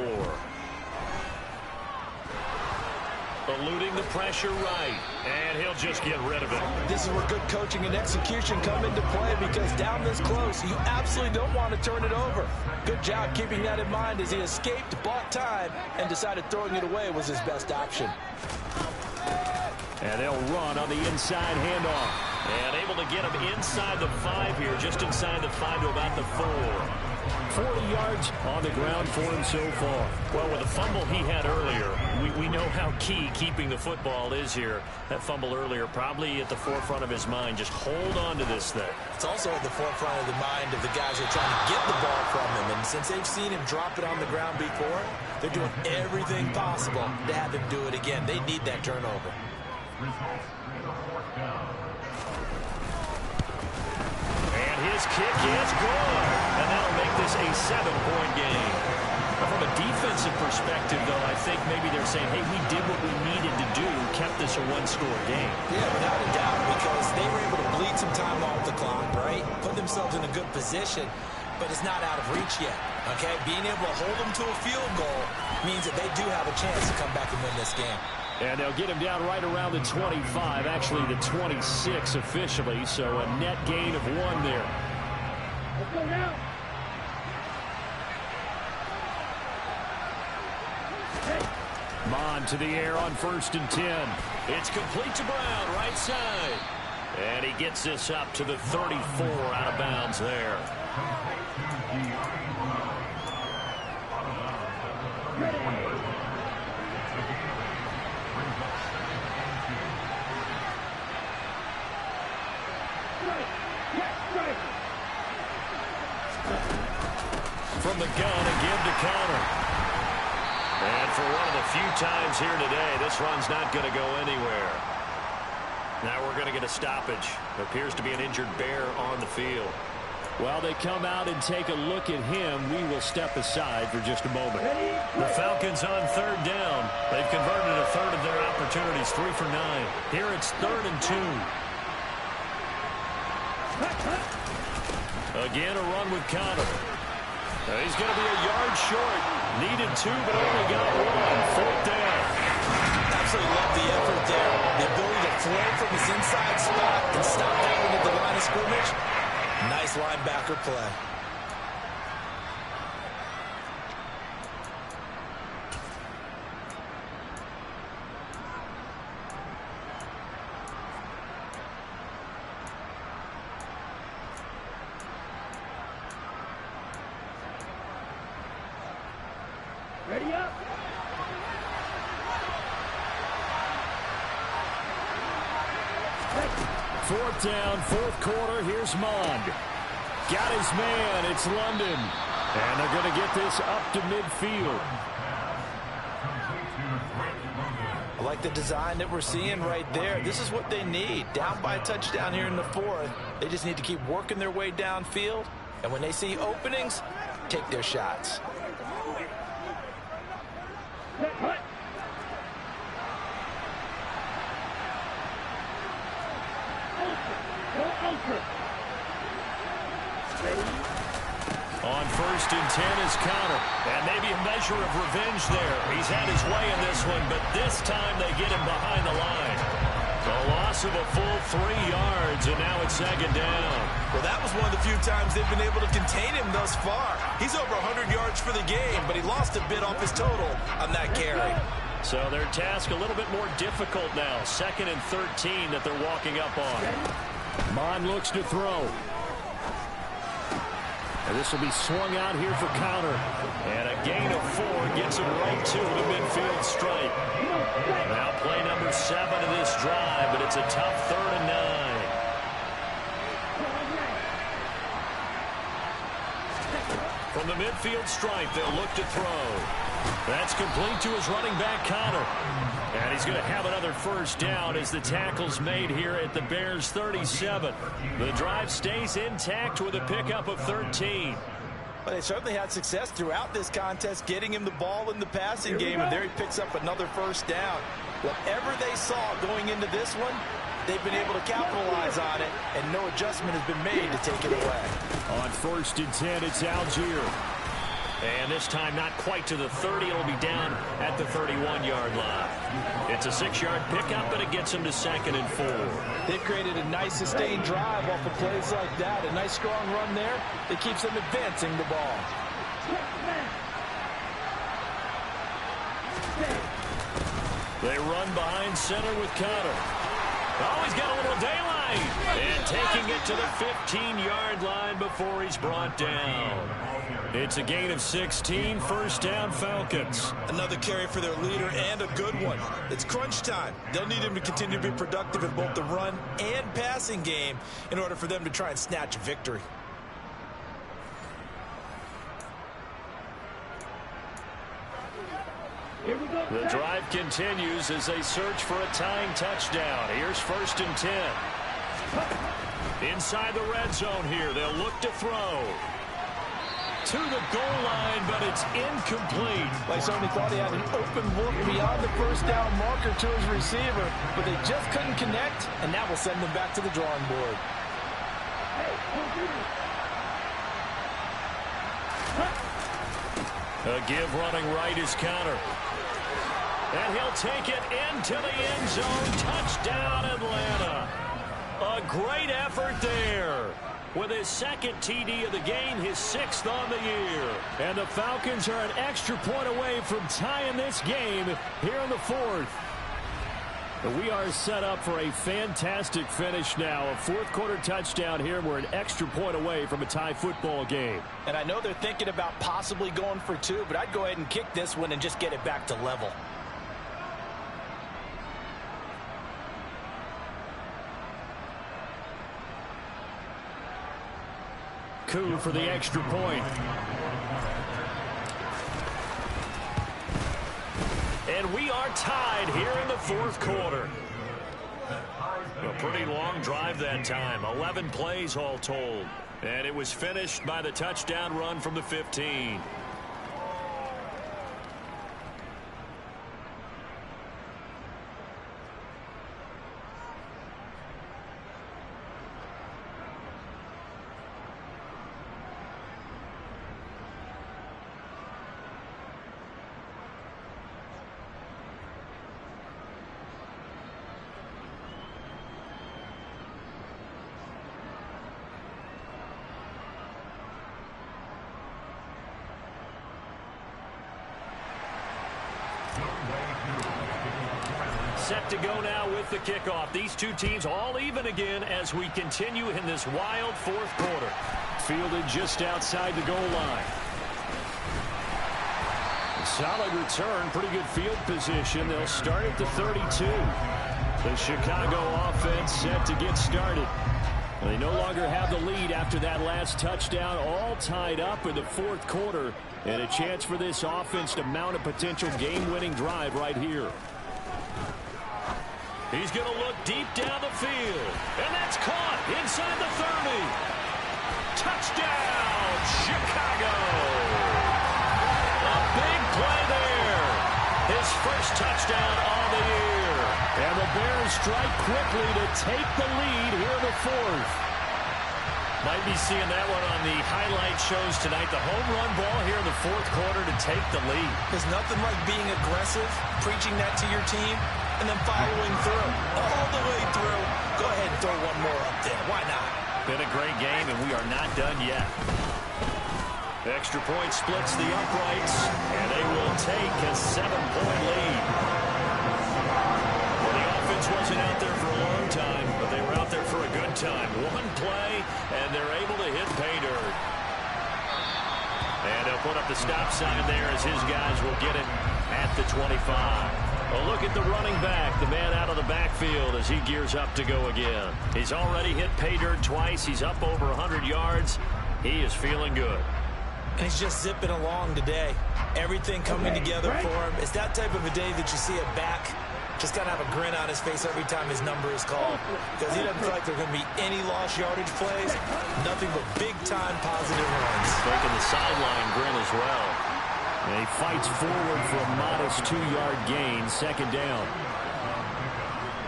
Eluding the pressure right, and he'll just get rid of it. This is where good coaching and execution come into play because down this close, you absolutely don't want to turn it over. Good job keeping that in mind as he escaped, bought time, and decided throwing it away was his best option. And they'll run on the inside handoff. And able to get him inside the 5 here, just inside the 5 to about the 4. 40 yards on the ground for him so far. Well, with the fumble he had earlier, we know how key keeping the football is here. That fumble earlier probably at the forefront of his mind. Just hold on to this thing. It's also at the forefront of the mind of the guys who are trying to get the ball from him. And since they've seen him drop it on the ground before, they're doing everything possible to have him do it again. They need that turnover. And his kick is good. And that'll make this a 7-point game. From a defensive perspective, though, I think maybe they're saying, hey, we did what we needed to do, kept this a 1-score game. Yeah, without a doubt, because they were able to bleed some time off the clock, right? Put themselves in a good position, but it's not out of reach yet, okay? Being able to hold them to a field goal means that they do have a chance to come back and win this game. And they'll get him down right around the 25, actually the 26 officially, so a net gain of 1 there. Let's go now. Mon to the air on 1st and 10. It's complete to Brown, right side. And he gets this up to the 34 out of bounds there. From the gun and give to Connor. And for one of the few times here today, this run's not going to go anywhere. Now we're going to get a stoppage. Appears to be an injured Bear on the field. While they come out and take a look at him, we will step aside for just a moment. The Falcons on 3rd down. They've converted a third of their opportunities, 3 for 9. Here it's 3rd and 2. Again, a run with Connor. He's going to be a yard short. Needed 2, but only got 1. 4th down. Absolutely love the effort there. The ability to flow from his inside spot and stop that one at the line of scrimmage. Nice linebacker play. Ready up. 4th down, 4th quarter. Here's Mond. Got his man. It's London. And they're going to get this up to midfield. I like the design that we're seeing right there. This is what they need. Down by a touchdown here in the fourth. They just need to keep working their way downfield. And when they see openings, take their shots. On 1st and 10 is Connor. And maybe a measure of revenge there. He's had his way in this one, but this time they get him behind the line. A loss of a full 3 yards, and now it's 2nd down. Well, that was one of the few times they've been able to contain him thus far. He's over 100 yards for the game, but he lost a bit off his total on that carry. So their task a little bit more difficult now. 2nd and 13 that they're walking up on. Mon looks to throw. And this will be swung out here for counter. And a gain of 4 gets him right to the midfield stripe. Now play number 7 of this drive, but it's a tough 3rd and 9. From the midfield stripe, they'll look to throw. That's complete to his running back, Connor. And he's going to have another 1st down as the tackle's made here at the Bears' 37. The drive stays intact with a pickup of 13. But they certainly had success throughout this contest, getting him the ball in the passing game, and there he picks up another 1st down. Whatever they saw going into this one, they've been able to capitalize on it, and no adjustment has been made to take it away. On 1st and 10, it's Algier. And this time not quite to the 30. It'll be down at the 31-yard line. It's a 6-yard pickup, and it gets him to 2nd and 4. They've created a nice sustained drive off of plays like that. A nice strong run there that keeps them advancing the ball. They run behind center with Connor. Oh, he's got a little daylight. And taking it to the 15-yard line before he's brought down. It's a gain of 16, 1st down Falcons. Another carry for their leader and a good one. It's crunch time. They'll need him to continue to be productive in both the run and passing game in order for them to try and snatch a victory. The drive continues as they search for a tying touchdown. Here's 1st and 10. Inside the red zone here, they'll look to throw. To the goal line, but it's incomplete. They certainly thought he had an open look beyond the 1st down marker to his receiver, but they just couldn't connect, and that will send them back to the drawing board. A give running right is Connor. And he'll take it into the end zone. Touchdown, Atlanta. A great effort there. With his 2nd TD of the game, his 6th on the year. And the Falcons are an extra point away from tying this game here in the 4th. We are set up for a fantastic finish now. A 4th quarter touchdown here. We're an extra point away from a tie football game. And I know they're thinking about possibly going for 2, but I'd go ahead and kick this one and just get it back to level. Coup for the extra point. And we are tied here in the 4th quarter. A pretty long drive that time. 11 plays all told. And it was finished by the touchdown run from the 15. Set to go now with the kickoff. These two teams all even again as we continue in this wild 4th quarter. Fielded just outside the goal line. Solid return, pretty good field position. They'll start at the 32. The Chicago offense set to get started. They no longer have the lead after that last touchdown, all tied up in the 4th quarter, and a chance for this offense to mount a potential game-winning drive right here. He's going to look deep down the field. And that's caught inside the 30. Touchdown, Chicago. A big play there. His first touchdown on the year. And the Bears strike quickly to take the lead here in the fourth. Might be seeing that one on the highlight shows tonight. The home run ball here in the fourth quarter to take the lead. There's nothing like being aggressive, preaching that to your team, and then following through. All the way through. Go ahead and throw one more up there. Why not? Been a great game, and we are not done yet. The extra point splits the uprights, and they will take a 7-point lead. Well, the offense wasn't out there for a long time, but they were out there for a good time. One play, and they're able to hit pay dirt. And they'll put up the stop sign there as his guys will get it at the 25. A look at the running back, the man out of the backfield as he gears up to go again. He's already hit pay dirt twice. He's up over 100 yards. He is feeling good. And he's just zipping along today. Everything coming together for him. It's that type of a day that you see a back just got to have a grin on his face every time his number is called, because he doesn't feel like there are going to be any lost yardage plays, nothing but big-time positive runs. Making the sideline grin as well. And he fights forward for a modest 2-yard gain, second down.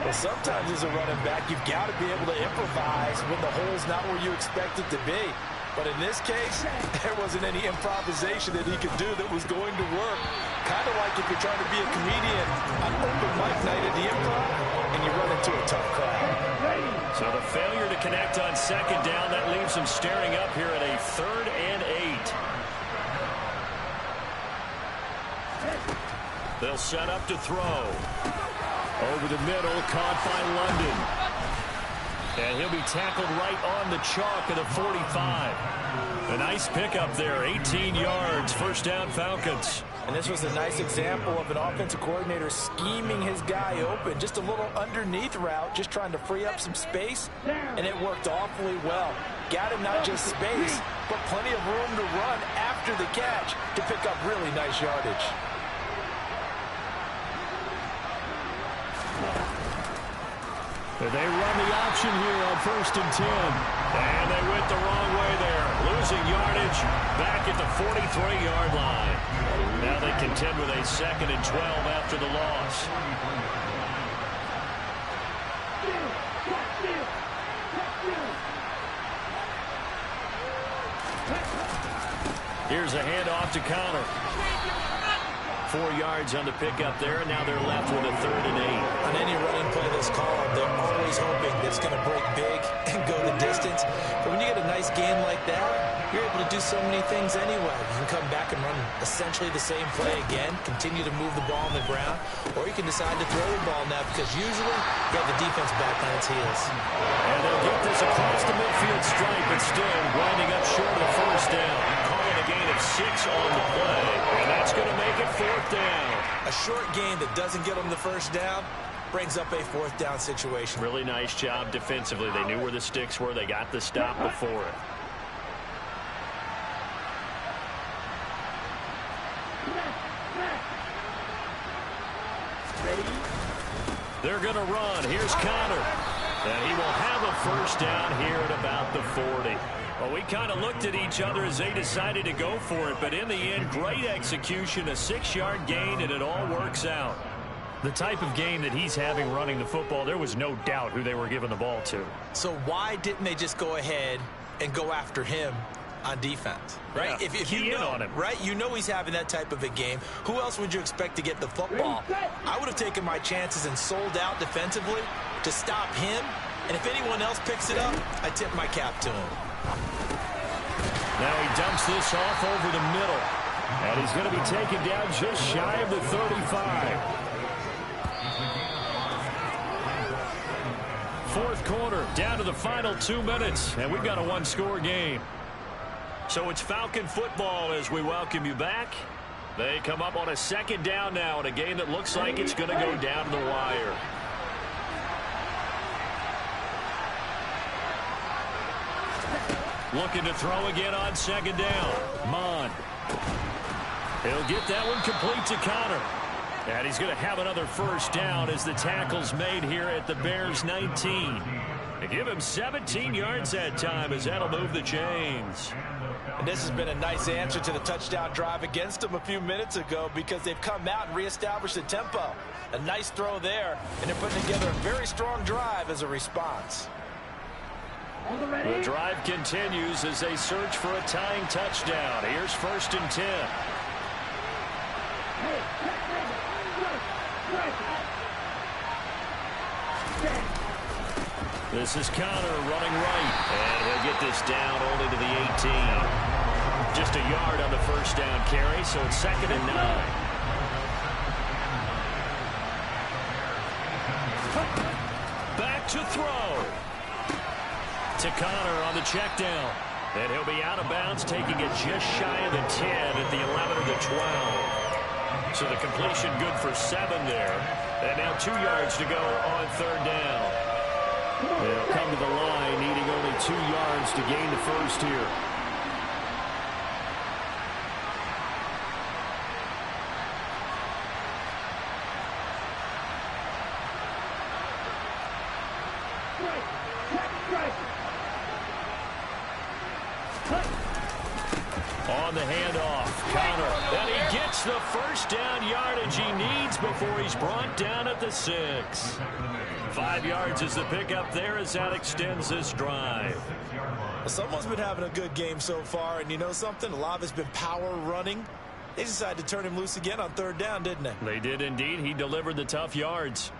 Well, sometimes as a running back, you've got to be able to improvise when the hole's not where you expect it to be. But in this case, there wasn't any improvisation that he could do that was going to work. Kind of like if you're trying to be a comedian on open mic night at the Improv and you run into a tough crowd. So the failure to connect on second down, that leaves him staring up here at a 3rd and 8. They'll set up to throw. Over the middle, caught by London. And he'll be tackled right on the chalk of the 45. A nice pickup there, 18 yards, first down Falcons. And this was a nice example of an offensive coordinator scheming his guy open. Just a little underneath route, just trying to free up some space, and it worked awfully well. Got him not just space, but plenty of room to run after the catch to pick up really nice yardage. They run the option here on 1st and 10. And they went the wrong way there. Losing yardage back at the 43-yard line. Now they contend with a 2nd and 12 after the loss. Here's a handoff to Connor. 4 yards on the pickup there, and now they're left with a 3rd and 8. On any running play that's called, they're always hoping that it's going to break big and go the distance. But when you get a nice gain like that, you're able to do so many things anyway. You can come back and run essentially the same play again, continue to move the ball on the ground, or you can decide to throw the ball now because usually you have the defense back on its heels. And they'll get this across the midfield stripe, but still winding up short of the first down. Calling a gain of 6 on the play, and that's going to make it 4th down. A short gain that doesn't get them the first down brings up a 4th down situation. Really nice job defensively. They knew where the sticks were. They got the stop before it. They're going to run. Here's Connor. And he will have a first down here at about the 40. Well, we kind of looked at each other as they decided to go for it. But in the end, great execution, a 6-yard gain, and it all works out. The type of game that he's having running the football, there was no doubt who they were giving the ball to. So why didn't they just go ahead and go after him on defense, right? Yeah, if you know, on him. Right? You know he's having that type of a game. Who else would you expect to get the football? I would have taken my chances and sold out defensively to stop him. And if anyone else picks it up, I tip my cap to him. Now he dumps this off over the middle. And he's going to be taken down just shy of the 35. Fourth quarter, down to the final 2 minutes, and we've got a 1-score game. So it's Falcon football as we welcome you back. They come up on a 2nd down now in a game that looks like it's going to go down to the wire. Looking to throw again on 2nd down. Mon. He'll get that one complete to Connor. And he's going to have another first down as the tackle's made here at the Bears 19. They give him 17 yards that time as that'll move the chains. And this has been a nice answer to the touchdown drive against them a few minutes ago because they've come out and reestablished the tempo. A nice throw there, and they're putting together a very strong drive as a response. The drive continues as they search for a tying touchdown. Here's 1st and 10. This is Connor running right, and he'll get this down only to the 18. Just a yard on the first down carry, so it's 2nd and 9. Back to throw. To Connor on the check down. And he'll be out of bounds, taking it just shy of the 10 at the 11 or the 12. So the completion good for 7 there. And now 2 yards to go on 3rd down. They'll come to the line, needing only 2 yards to gain the first here. On the handoff, Connor, and he gets the first down yardage he needs before he's brought down at the 6. 5 yards is the pickup there as that extends this drive. Someone's been having a good game so far, and you know something? A lot of it's been power running. They decided to turn him loose again on 3rd down, didn't they? They did indeed. He delivered the tough yards.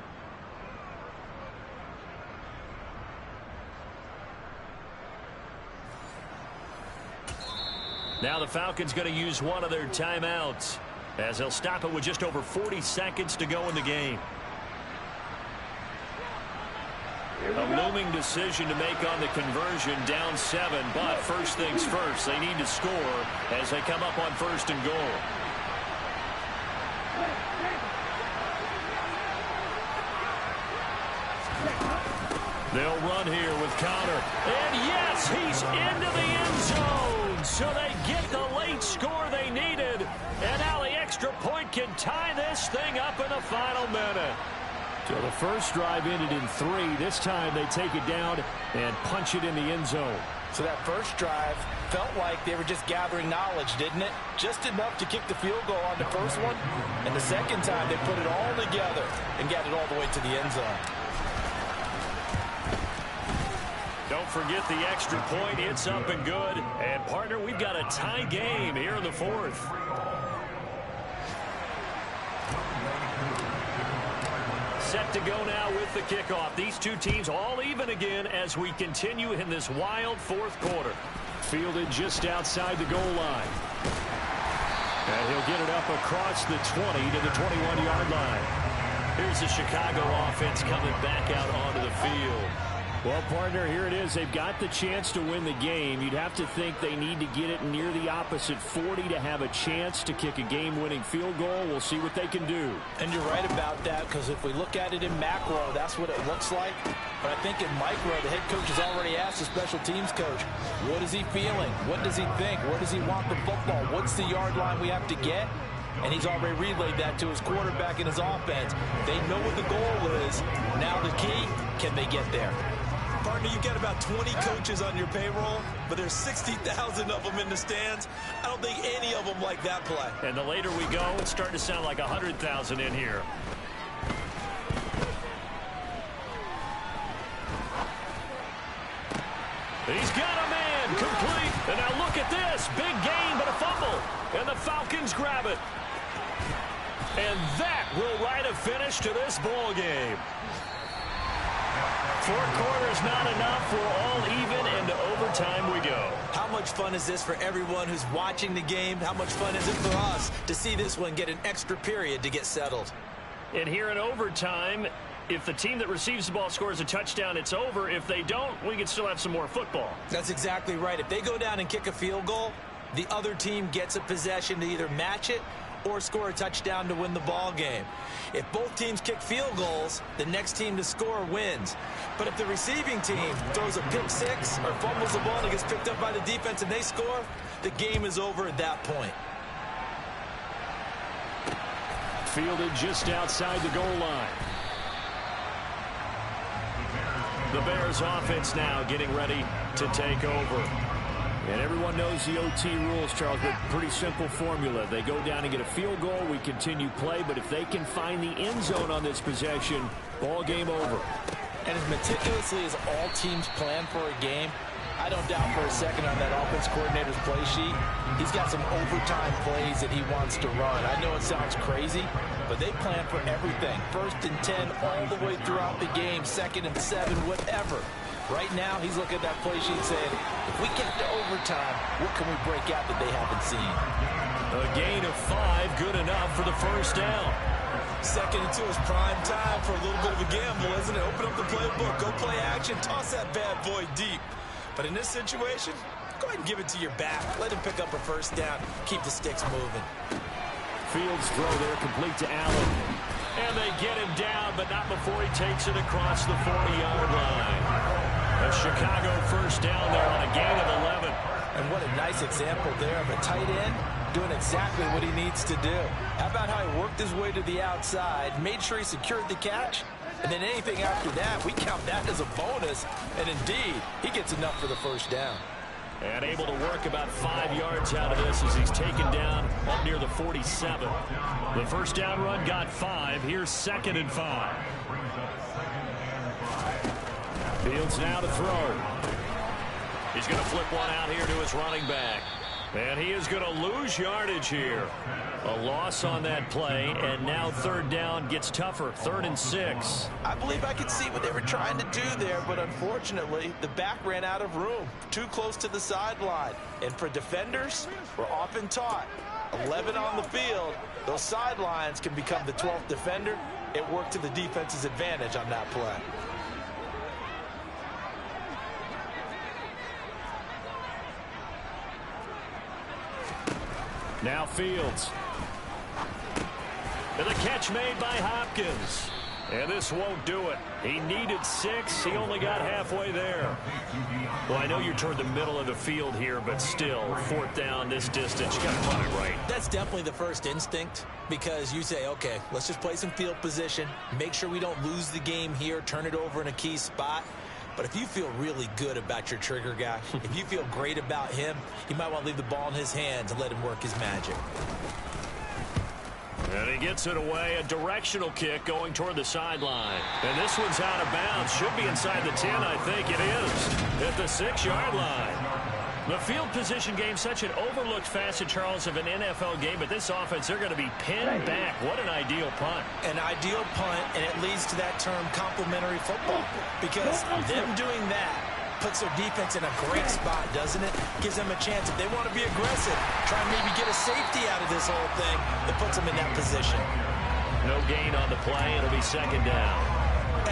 Now the Falcons going to use one of their timeouts as they'll stop it with just over 40 seconds to go in the game. A looming decision to make on the conversion, down 7, but first things first, they need to score as they come up on 1st and goal. They'll run here with Connor. And yes, he's into the end zone. So they get the late score they needed. And now the extra point can tie this thing up in the final minute. So the first drive ended in 3. This time they take it down and punch it in the end zone. So that first drive felt like they were just gathering knowledge, didn't it? Just enough to kick the field goal on the first one. And the second time they put it all together and got it all the way to the end zone. Don't forget the extra point. It's up and good. And, partner, we've got a tie game here in the 4th. Set to go now with the kickoff. These two teams all even again as we continue in this wild 4th quarter. Fielded just outside the goal line. And he'll get it up across the 20 to the 21-yard line. Here's the Chicago offense coming back out onto the field. Well, partner, here it is. They've got the chance to win the game. You'd have to think they need to get it near the opposite 40 to have a chance to kick a game-winning field goal. We'll see what they can do. And you're right about that, because if we look at it in macro, that's what it looks like. But I think in micro, the head coach has already asked the special teams coach, what is he feeling? What does he think? Where does he want the football? What's the yard line we have to get? And he's already relayed that to his quarterback and his offense. They know what the goal is. Now the key, can they get there? Partner, you've got about 20 coaches on your payroll, but there's 60,000 of them in the stands. I don't think any of them like that play. And the later we go, it's starting to sound like 100,000 in here. He's got a man complete. And now look at this. Big gain, but a fumble. And the Falcons grab it. And that will write a finish to this ball game. 4 quarters not enough. We're all even, and to overtime we go. How much fun is this for everyone who's watching the game? How much fun is it for us to see this one get an extra period to get settled? And here in overtime, if the team that receives the ball scores a touchdown, it's over. If they don't, we can still have some more football. That's exactly right. If they go down and kick a field goal, the other team gets a possession to either match it or score a touchdown to win the ball game. If both teams kick field goals, the next team to score wins. But if the receiving team throws a pick six or fumbles the ball and it gets picked up by the defense and they score, the game is over at that point. fielded just outside the goal line. The Bears offense now getting ready to take over. And everyone knows the OT rules, Charles, but pretty simple formula. They go down and get a field goal, we continue play, but if they can find the end zone on this possession, ball game over. And as meticulously as all teams plan for a game, I don't doubt for a second on that offense coordinator's play sheet, he's got some overtime plays that he wants to run. I know it sounds crazy, but they plan for everything. 1st and 10 all the way throughout the game, 2nd and 7, whatever. Right now, he's looking at that play sheet saying, if we get to overtime, what can we break out that they haven't seen? A gain of 5, good enough for the first down. 2nd and 2 is prime time for a little bit of a gamble, isn't it? Open up the playbook, go play action, toss that bad boy deep. But in this situation, go ahead and give it to your back. Let him pick up a first down. Keep the sticks moving. Fields throw there, complete to Allen. And they get him down, but not before he takes it across the 40-yard line. A Chicago first down there on a gain of 11. And what a nice example there of a tight end doing exactly what he needs to do. How about how he worked his way to the outside, made sure he secured the catch, and then anything after that, we count that as a bonus. And indeed, he gets enough for the first down. And able to work about 5 yards out of this as he's taken down up near the 47. The first down run got 5. Here's 2nd and 5. Fields now to throw. He's going to flip one out here to his running back. And he is going to lose yardage here. A loss on that play, and now 3rd down gets tougher. 3rd and 6. I believe I could see what they were trying to do there, but unfortunately, the back ran out of room. Too close to the sideline. And for defenders, we're often taught, 11 on the field, those sidelines can become the 12th defender. It worked to the defense's advantage on that play. Now Fields. And the catch made by Hopkins. And this won't do it. He needed 6. He only got halfway there. Well, I know you're toward the middle of the field here, but still, 4th down this distance. You got to run it right. That's definitely the first instinct, because you say, okay, let's just play some field position, make sure we don't lose the game here, turn it over in a key spot. But if you feel really good about your trigger guy, if you feel great about him, you might want to leave the ball in his hands and let him work his magic. And he gets it away. A directional kick going toward the sideline. And this one's out of bounds. Should be inside the 10, I think it is. At the 6-yard line. The field position game, such an overlooked facet, Charles, of an NFL game. But this offense, they're going to be pinned back. What an ideal punt. An ideal punt, and it leads to that term complementary football. Because them doing that puts their defense in a great spot, doesn't it? Gives them a chance. If they want to be aggressive, try and maybe get a safety out of this whole thing, it puts them in that position. No gain on the play. It'll be 2nd down.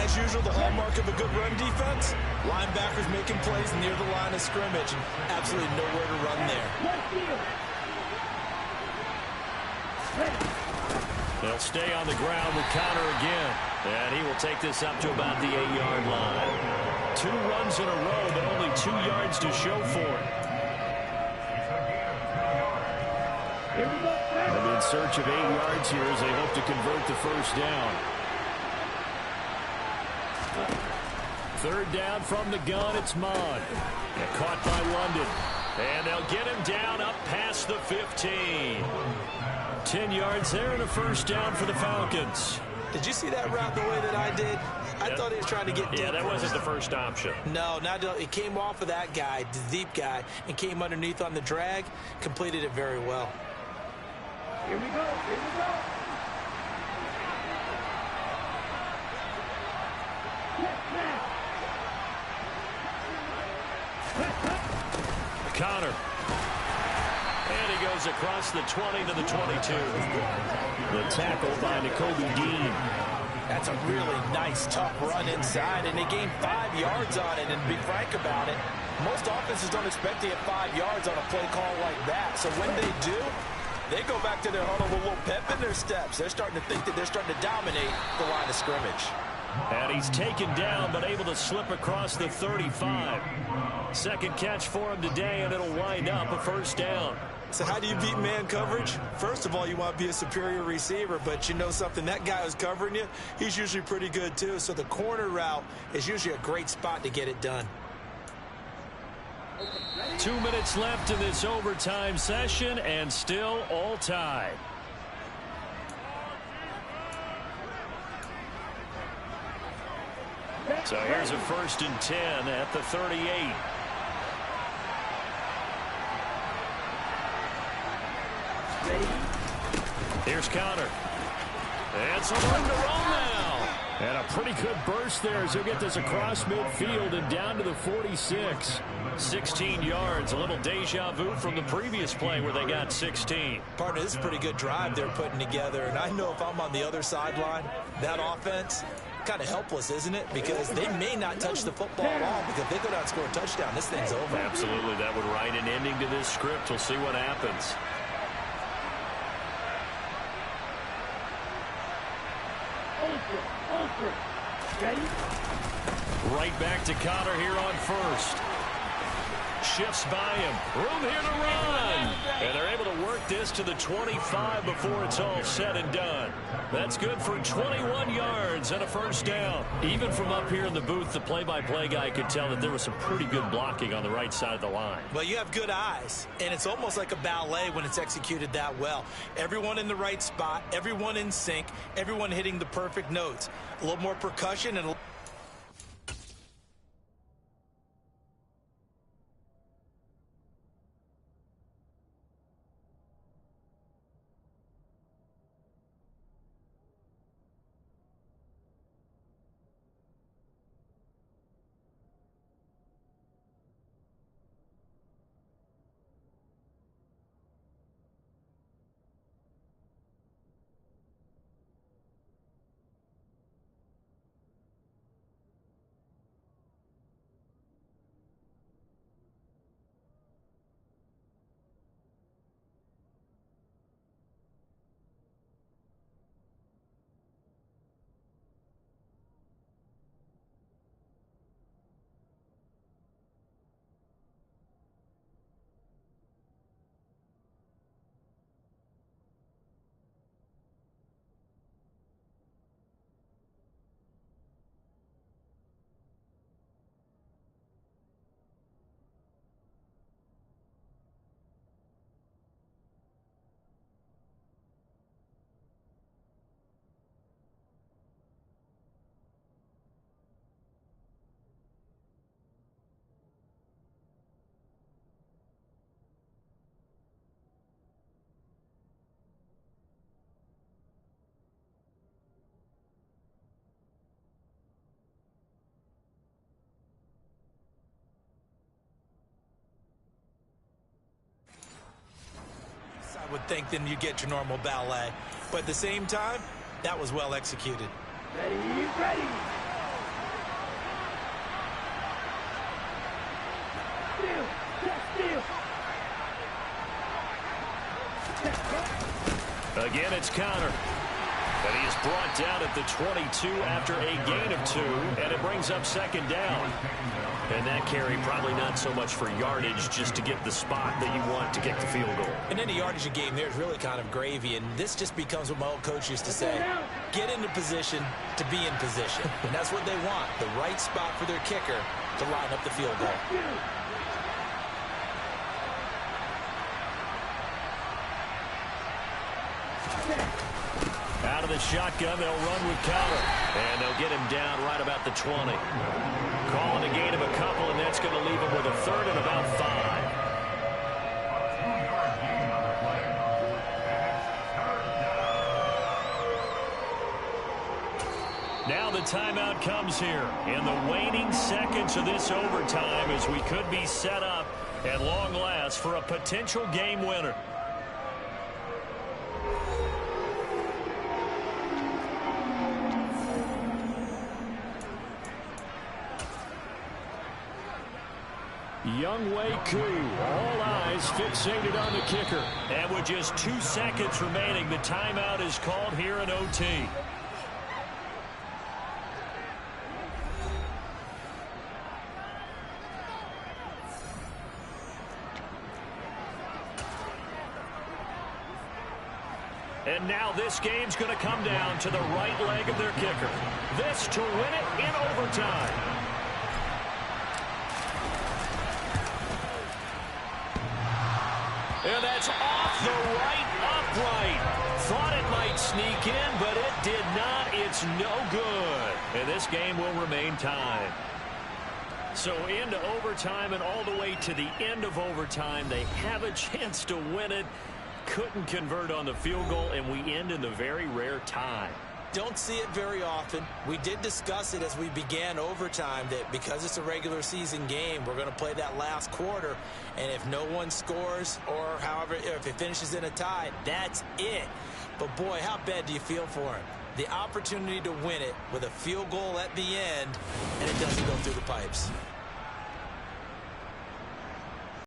As usual, the hallmark of a good run defense, linebackers making plays near the line of scrimmage, and absolutely nowhere to run there. They'll stay on the ground with Connor again. And he will take this up to about the 8-yard line. 2 runs in a row, but only 2 yards to show for it. They'll be in search of 8 yards here as they hope to convert the first down. 3rd down from the gun, it's Mond. And caught by London. And they'll get him down up past the 15. 10 yards there and a first down for the Falcons. Did you see that route the way that I did? I thought he was trying to get deep. Yeah, that wasn't the first option. No, it came off of that guy, the deep guy, and came underneath on the drag. Completed it very well. Here we go. Here we go. Connor. And he goes across the 20 to the 22. The tackle by Nakobe Dean. That's a really nice, tough run inside, and they gained 5 yards on it. And to be frank about it, most offenses don't expect to get 5 yards on a play call like that. So when they do, they go back to their huddle with a little pep in their steps. They're starting to think that they're starting to dominate the line of scrimmage. And he's taken down, but able to slip across the 35. 2nd catch for him today, and it'll wind up a first down. So how do you beat man coverage? First of all, you want to be a superior receiver, but you know something, that guy who's covering you, he's usually pretty good too. So the corner route is usually a great spot to get it done. 2 minutes left in this overtime session, and still all tied. So here's a 1st and 10 at the 38. Here's Connor. And some room to roll now. And a pretty good burst there as he'll get this across midfield and down to the 46. 16 yards, a little deja vu from the previous play where they got 16. Partner, this is a pretty good drive they're putting together. And I know if I'm on the other sideline, that offense, kind of helpless, isn't it? Because they may not touch the football at all, because if they go down and score a touchdown, this thing's over. Absolutely, that would write an ending to this script. We'll see what happens. Ready? Right back to Connor here on 1st. Shifts by him. Room here to run. And they're able to work this to the 25 before it's all said and done. That's good for 21 yards and a 1st down. Even from up here in the booth, the play-by-play guy could tell that there was some pretty good blocking on the right side of the line. Well, you have good eyes, and it's almost like a ballet when it's executed that well. Everyone in the right spot, everyone in sync, everyone hitting the perfect notes. A little more percussion and I would think then you get your normal ballet. But at the same time, that was well executed. Ready? Ready? Steal! Steal! Again, it's Connor. And he is brought down at the 22 after a gain of 2, and it brings up 2nd down. And that carry probably not so much for yardage, just to get the spot that you want to get the field goal. And any yardage game there is really kind of gravy, and this just becomes what my old coach used to say, get into position to be in position. And that's what they want, the right spot for their kicker to line up the field goal. Out of the shotgun, they'll run with Connor. And they'll get him down right about the 20. Calling a gain of a couple, and that's going to leave him with a 3rd and about 5. Now the timeout comes here in the waning seconds of this overtime, as we could be set up at long last for a potential game winner. Younghoe Koo, all eyes fixated on the kicker. And with just 2 seconds remaining, the timeout is called here in OT. And now this game's going to come down to the right leg of their kicker. This to win it in overtime. And that's off the right upright. Thought it might sneak in, but it did not. It's no good. And this game will remain tied. So into overtime and all the way to the end of overtime, they have a chance to win it. Couldn't convert on the field goal, and we end in the very rare tie. Don't see it very often. We did discuss it as we began overtime that because it's a regular season game, we're going to play that last quarter, and if no one scores or however, if it finishes in a tie, that's it. But boy, how bad do you feel for him? The opportunity to win it with a field goal at the end, and it doesn't go through the pipes.